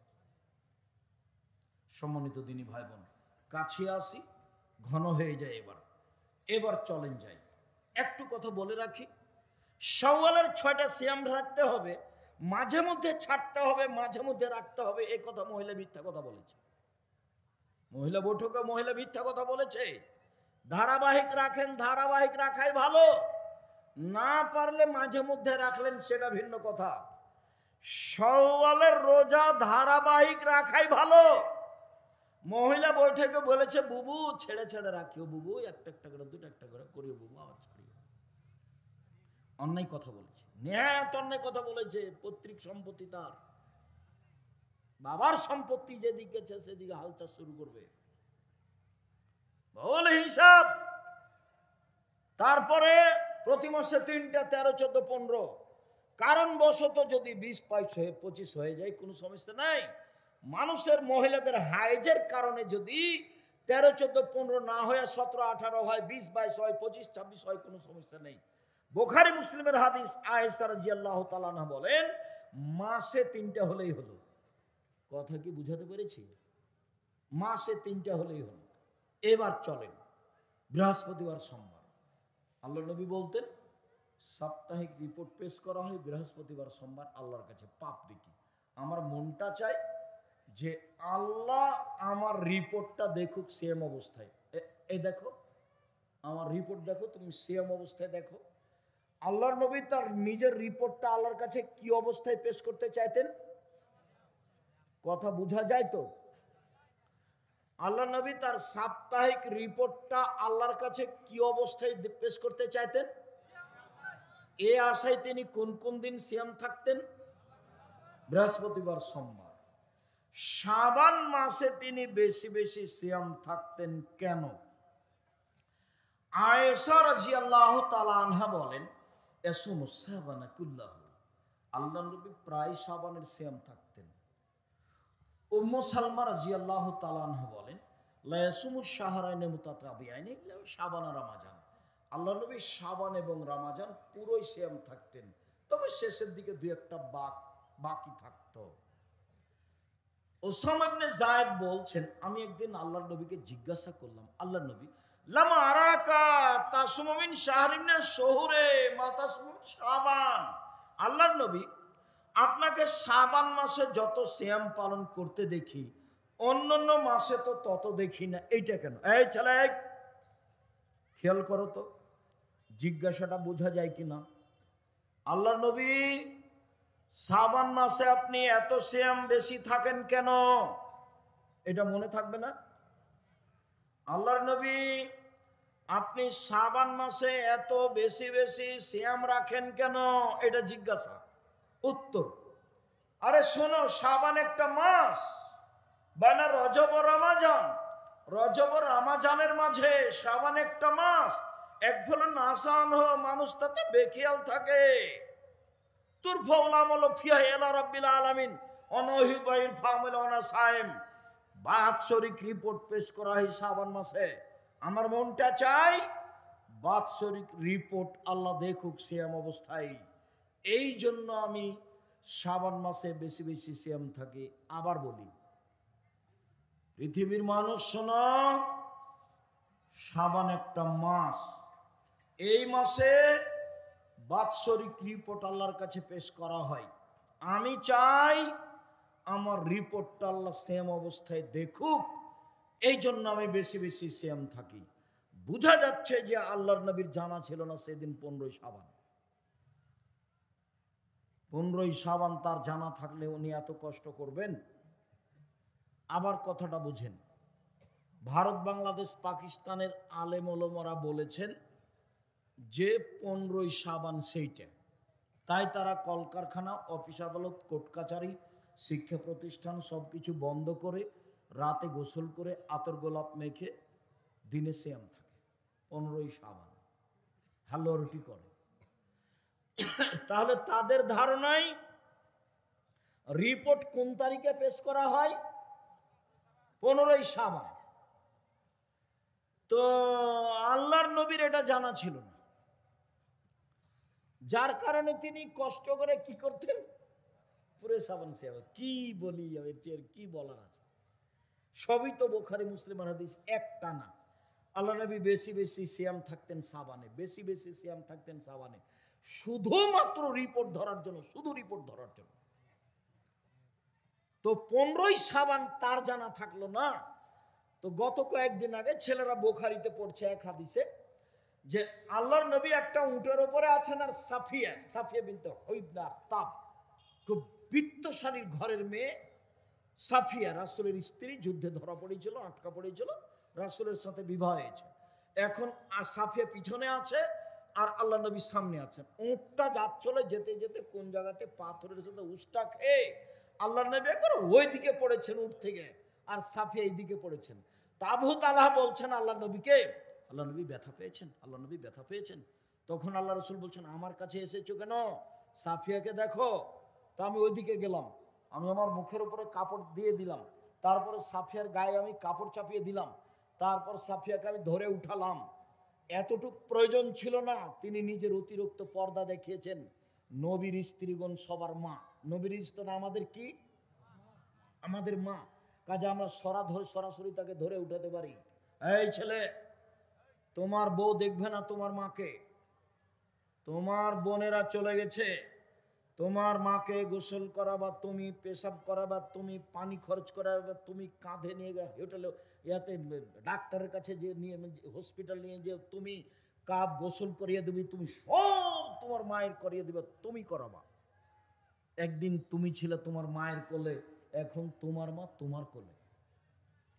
সম্মানিত দিনী ভাই বোন, কাছে আসি, ঘন হয়ে যায়। এবার চলেন যাই। একটু কথা বলে রাখি, শাওয়ালের 6টা সিয়াম রাখতে হবে, মাঝে মধ্যে ছাড়তে হবে, মাঝে মধ্যে রাখতে হবে। এ কথা মহিলা মিথ্যা কথা বলেছে। মহিলা বৈঠকে মহিলা মিথ্যা কথা বলেছে। ধারাবাহিক রাখেন, ধারাবাহিক রাখাই ভালো। না পারলে মাঝে মধ্যে রাখলেন, সেটা ভিন্ন কথা। শাওয়ালের রোজা ধারাবাহিক রাখাই ভালো। মহিলা বৈঠকে বলেছে, বুবু ছেড়ে ছেড়ে রাখিও, বুবু একটা একটা করে, দুটো একটা করে করিও, বুবু আবার ছাড়িও। অন্যায় কথা বলেছে, নেহাত অন্যায় কথা বলেছে। পৈতৃক সম্পত্তি তার, বাবার সম্পত্তি যেদিকে সেদিকে হালচাল শুরু করবে, ভুল হিসাব। তারপরে প্রতি মাসে 3টা, 13, 14, 15। কারণ বশত যদি 20, 25 হয়ে যায়, কোনো সমস্যা নাই। মানুষের মহিলাদের হাইজের কারণে যদি 13, 14, 15 না হয়ে 17, 18 হয়, 20, 22 হয়, 25, 26 হয়, কোনো সমস্যা নেই। বুখারী মুসলিমের হাদিস, আয়েশা রাদিয়াল্লাহু তাআলা আনহা বলেন, মাসে 3টা হলেই হলো। কথা কি বুঝাতে পেরেছি? মাসে 3টা হলেই হলো। এবার চলেন, বৃহস্পতিবার সোমবার। আল্লাহ নবী বলতেন, সাপ্তাহিক রিপোর্ট পেশ করা হয় বৃহস্পতিবার সোমবার আল্লাহর কাছে পাপ দেখি। আমার মনটা চায় যে আল্লাহ আমার রিপোর্টটা দেখুক সেম অবস্থায়। এই দেখো আমার রিপোর্ট, দেখো তুমি সেম অবস্থায় দেখো। আল্লাহর নবী তার নিজের রিপোর্টটা আল্লাহর কাছে কি অবস্থায় পেশ করতে চাইতেন? কথা বোঝা যায় তো? আল্লাহ নবী তার সাপ্তাহিক রিপোর্টটা আল্লাহর কাছে কি অবস্থায় পেশ করতে চাইতেন? এ আশায় তিনি কোন কোন দিন সিয়াম থাকতেন? বৃহস্পতিবার সোমবার। শাবান মাসে তিনি বেশি বেশি সিয়াম থাকতেন কেন? আয়েশা রাদিয়াল্লাহু তাআলা আনহা বলেন, ইয়াসুমু শাবানা কুল্লাহু, আল্লাহ নবী প্রায় শাবানের সিয়াম থাকতেন। উম্মু সালমা রাদিয়াল্লাহু তাআলা আনহা বলেন, লা ইয়াসুমু শাহরাইনি মুতাতাবিআইনি ইল্লা শাবান আর রমাজান, আল্লাহ নবী শাবান এবং রমাজান পুরোই সিয়াম থাকতেন, তবে শেষের দিকে 2-1টা বাকি থাকতো। উসামা ইবনে যায়েদ বলছেন, আমি একদিন আল্লাহর নবীকে জিজ্ঞাসা করলাম, আল্লাহর নবী, লামা আরাকা তাসুমু মিন শাহরিন শুহুরে মা তাসুমু শাবান, আল্লাহর নবী আপনাকে শাবান মাসে যত সিয়াম পালন করতে দেখি, অন্যান্য মাসে তো তত দেখি না, এইটা কেন? এই ছেলে খেয়াল করো তো, জিজ্ঞাসাটা বোঝা যায় কিনা। আল্লাহর নবী শাবান মাসে আপনি এত সিয়াম বেশি থাকেন কেন? এটা মনে থাকবে না? আল্লাহর নবী আপনি শাবান মাসে এত বেশি বেশি সিয়াম রাখেন কেন? এটা জিজ্ঞাসা। উত্তর, আরে শোনো, শাবান একটা মাস, বানা রজব ও রমাজান, রজব ও রমাজানের মাঝে শাবান একটা মাস। এক ফলন আসান হো, মানুষ তাতে বেখেয়াল থাকে। তুরফাউল আমালু ফিহা ইলা রাব্বিল আলামিন অনহিবাইর ফামিল ওনা সাইম। বাৎসরিক রিপোর্ট পেশ করা হয় শাবান মাসে। আমার মনটা চাই বাৎসরিক রিপোর্ট আল্লাহ দেখুক সিয়াম অবস্থায়। এই জন্য আমি শাবান মাসে বেশি বেশি সিয়াম থাকি। আবার বলি, পৃথিবীর মানুষ শোনো, শাবান একটা মাস, এই মাসে বাৎসরিক রিপোর্ট আল্লাহর কাছে পেশ করা হয়। আমি চাই আমার রিপোর্টটা আল্লাহ সেম অবস্থায় দেখুক, এই জন্য আমি বেশি বেশি সিয়াম থাকি। বোঝা যাচ্ছে যে আল্লাহর নবীর জানা ছিল না সেদিন 15ই শাবান। 15ই শাবান তার জানা থাকলে উনি এত কষ্ট করবেন? আবার কথাটা বুঝেন, ভারত বাংলাদেশ পাকিস্তানের আলেম ওলামারা বলেছেন যে 15ই শাবান সেইটা, তাই তারা কলকারখানা, অফিস আদালত, কোর্ট কাচারি, শিক্ষা প্রতিষ্ঠান সবকিছু বন্ধ করে রাতে গোসল করে আতর গোলাপ মেখে দিনে সিয়াম থাকে। 15ই শাবান হালুয়া রুটি করে। তাহলে তাদের ধারণায় রিপোর্ট কোন তারিখে পেশ করা হয়? 15ই শাবান। তো আল্লাহর নবীর এটা জানা ছিল না, যার কারণে তিনি কষ্ট করে কি করতেন? পুরে শাবান সিয়াম। কি বলি, এর কি বলার আছে? সবই তো বুখারী মুসলিমের হাদিস, একটা না। আল্লাহ নবী বেশি বেশি সিয়াম থাকতেন শাবানে, বেশি বেশি সিয়াম থাকতেন শাবানে, শুধুমাত্র রিপোর্ট ধরার জন্য, শুধু রিপোর্ট ধরার জন্য। তো 15ই শাবান তার জানা থাকলো না। তো গত কয়েকদিন আগে ছেলেরা বুখারীতে পড়ছে এক হাদিসে যে আল্লাহর নবী একটা উটের উপরে আছেন, আর সাফিয়া বিনতে হুয়াইব আখতাব, খুব বিত্তশালীর ঘরের মেয়ে সাফিয়া, রাসূলের স্ত্রী, যুদ্ধে ধরা পড়েছিল, আটকা পড়েছিল, রাসূলের সাথে বিবাহ হয়েছে। এখন সাফিয়া পিছনে আছে আর আল্লাহ নবী সামনে আছেন। উটটা যাচ্ছিল, যেতে যেতে কোন জায়গাতে পাথরের সাথে উষ্টা খেয়ে আল্লাহ নবী একবার ওই দিকে পড়েছেন উট থেকে, আর সাফিয়া এই দিকে পড়েছেন। আবু তালহা বলছেন আল্লাহ নবীকে, আল্লাহ নবী ব্যথা পেয়েছেন, আল্লাহ নবী ব্যথা পেয়েছেন। তখন আল্লাহ রাসূল বলছেন, আমার কাছে এসেছো কেন? সাফিয়াকে দেখো। তো আমি ওইদিকে গেলাম, আমি আমার মুখের উপরে কাপড় দিয়ে দিলাম, তারপরে সাফিয়ার গায়ে আমি কাপড় চাপিয়ে দিলাম, তারপর সাফিয়াকে আমি ধরে উঠালাম। এতটুক প্রয়োজন ছিল না, তিনি নিজের অতিরিক্ত পর্দা দেখিয়েছেন। নবীর স্ত্রীগণ সবার মা, নবীর স্ত্রী আমাদের কি? আমাদের মা। কাজে আমরা সরাসরি তাকে ধরে উঠাতে পারি। এই ছেলে, তোমার বউ দেখবে না তোমার মাকে, তোমার বোনেরা চলে গেছে, তোমার মাকে গোসল করাবা তুমি, পেশাব করাবা তুমি, পানি খরচ করাবা তুমি, কাঁধে নিয়ে হোটেলে ইয়াতে ডাক্তারের কাছে যে নিয়ে হসপিটাল নিয়ে যে তুমি, কাপ গোসল করিয়ে দিবি তুমি, সব তোমার মায়ের করিয়ে দিবে, তুমি করাবা। একদিন তুমি ছিলে তোমার মায়ের কোলে, এখন তোমার মা তোমার কোলে।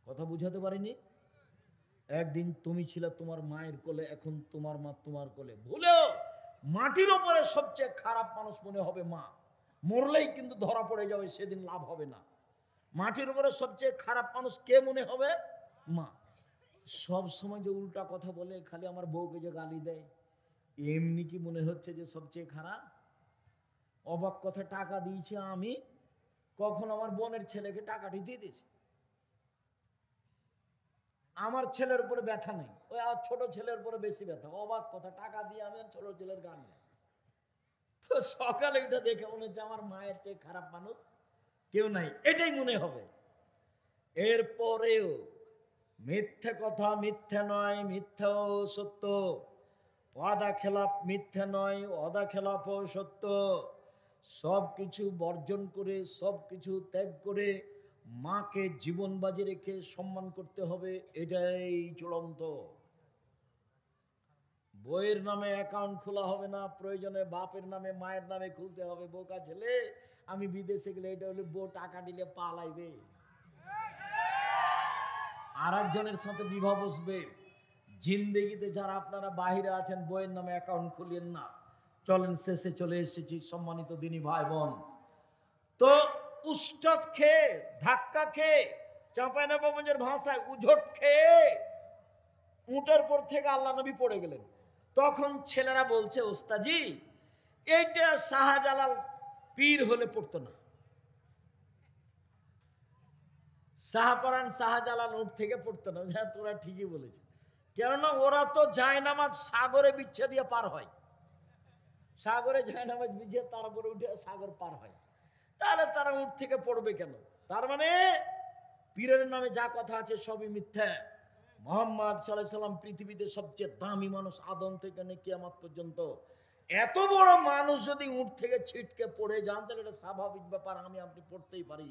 কথা বুঝাতে পারিনি? একদিন তুমি ছিলে তোমার মায়ের কোলে, এখন তোমার মা তোমার কোলে। ভুলেও মাটির ওপরে সবচেয়ে খারাপ মানুষ মনে হবে মা, মরলেই কিন্তু ধরা পড়ে যাবে, সেদিন লাভ হবে না। মাটির উপরে সবচেয়ে খারাপ মানুষ কে মনে হবে? মা। সব সময় যে উল্টা কথা বলে, খালি আমার বউকে যে গালি দেয়, এমনি কি মনে হচ্ছে যে সবচেয়ে খারাপ? অবাক কথা, টাকা দিয়েছি আমি, কখন আমার বোনের ছেলেকে টাকাটি দিয়ে দিয়েছি। আমার ছেলের উপরে ব্যথা নেই, ওই আর ছোট ছেলের উপরে বেশি ব্যথা। অবাক কথা, টাকা দিয়ে আমি আর ছোট ছেলের গান নেই। তো সকালে উঠে দেখে মনে হচ্ছে আমার মায়ের চেয়ে খারাপ মানুষ কেউ নাই, এটাই মনে হবে। এরপরেও মিথ্যে কথা মিথ্যে নয়, মিথ্যাও সত্য। ওয়াদা খেলাপ মিথ্যে নয়, ওয়াদা খেলাপও সত্য। সব কিছু বর্জন করে, সব কিছু ত্যাগ করে মাকে জীবন বাজি রেখে সম্মান করতে হবে, এটাই চূড়ান্ত। বইয়ের নামে অ্যাকাউন্ট খোলা হবে না, প্রয়োজনে বাপের নামে মায়ের নামে খুলতে হবে। বোকা ছেলে, আমি বিদেশে গেলে এটা হলে বউ টাকা দিলে পালাইবে, আর একজনের সাথে বিবাহ বসবে। জিন্দেগিতে যারা আপনারা বাহিরে আছেন, বইয়ের নামে অ্যাকাউন্ট খুলিয়েন না। চলেন, শেষে চলে এসেছি সম্মানিত দিনী ভাই বোন। তো উস্তাদ খেয়ে, ধাক্কা খেয়ে, চাঁপাইনবাবগঞ্জের ভাষায় উঝট খেয়ে উটের পর থেকে আল্লাহ নবী পড়ে গেলেন। তখন ছেলেরা বলছে, ওস্তাজি এইটা শাহজালাল পীর হলে পড়তো না। শাহপরান শাহজালাল উঠ থেকে পড়তো না। হ্যাঁ, তোরা ঠিকই বলেছে, কেননা ওরা তো জায়নামাজ সাগরে বিচ্ছে দিয়ে পার হয়, সাগরে জায়নামাজ বিছিয়ে তারপরে উঠে সাগর পার হয়, তাহলে তারা উঠ থেকে পড়বে কেন? তার মানে পীরের নামে যা কথা আছে সবই মিথ্যা। মুহাম্মদ সাল্লাল্লাহু আলাইহি সাল্লাম পৃথিবীতে সবচেয়ে দামি মানুষ, আদম থেকে নিয়ে কিয়ামত পর্যন্ত। এত বড় মানুষ যদি উঠ থেকে ছিটকে পড়ে যান তাহলে এটা স্বাভাবিক ব্যাপার, আমি আপনি পড়তেই পারি,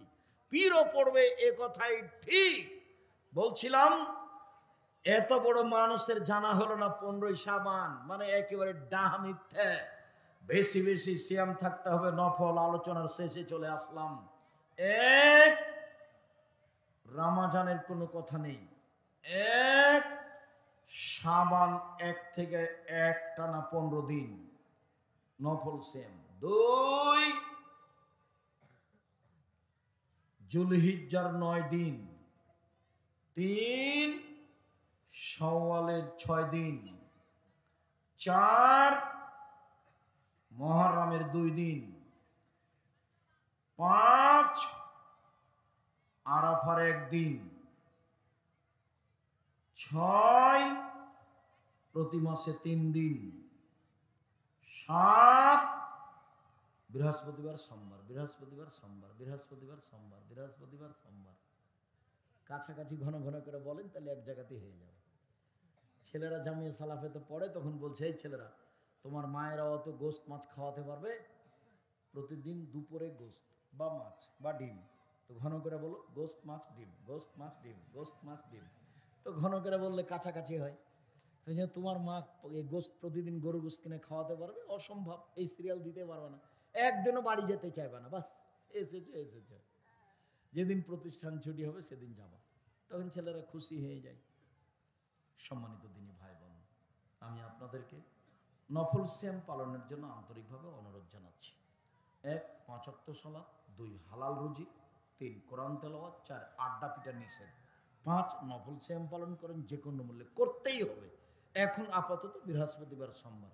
পীরও পড়বে, এ কথাই ঠিক। বলছিলাম এত বড় মানুষের জানা হলো না 15ই শাবান, মানে একেবারে ডাহা মিথ্যা। বেশি বেশি সিয়াম থাকতে হবে, নফল আলোচনার শেষে চলে আসলাম। এক, রমজানের কোনো কথা নেই। এক, শাবান 1 থেকে 1 টানা 15 দিন নফল সিয়াম। 2, জুলহিজ্জার 9 দিন। 3, শাওয়ালের 6 দিন। 4, মুহররমের 2 দিন। 5, আরাফার 1 দিন। 6, প্রতি মাসে 3 দিন। 7, বৃহস্পতিবার সোমবার, বৃহস্পতিবার সোমবার, বৃহস্পতিবার সোমবার, বৃহস্পতিবার সোমবার। কাছাকাছি ঘন ঘন করে বলেন, তাহলে এক জায়গাতেই হয়ে যাবে। ছেলেরা জামিয়া সালাফেতে পড়ে, তখন বলছে, এই ছেলেরা, তোমার মায়েরা অত গোস্ত মাছ খাওয়াতে পারবে? প্রতিদিন দুপুরে গোস্ত বা মাছ বা ডিম, তো ঘন করে বলো গোস্ত মাছ ডিম, গোস্ত মাছ ডিম, গোস্ত মাছ ডিম। তো ঘন করে বললে কাছাকাছি হয়। তো যে তোমার মা এই গোস্ত প্রতিদিন গরু গোস্ত কিনে খাওয়াতে পারবে? অসম্ভব, এই সিরিয়াল দিতে পারবে না, একদিনও বাড়ি যেতে চাইবে না, বাস এসেছে। যেদিন প্রতিষ্ঠান ছুটি হবে সেদিন যাবা। তখন ছেলেরা খুশি হয়ে যায়। সম্মানিত দিনী ভাই বোন, আমি আপনাদেরকে নফল সিয়াম পালনের জন্য আন্তরিকভাবে অনুরোধ জানাচ্ছি। 1, 5 ওয়াক্ত সালাত। 2, হালাল রুজি। 3, কোরআন তেলাওয়াত। 4, আড্ডা পিটা নিষেধ। 5, নফল সিয়াম পালন করেন, যে কোনো মূল্যে করতেই হবে। এখন আপাতত বৃহস্পতিবার সোমবার,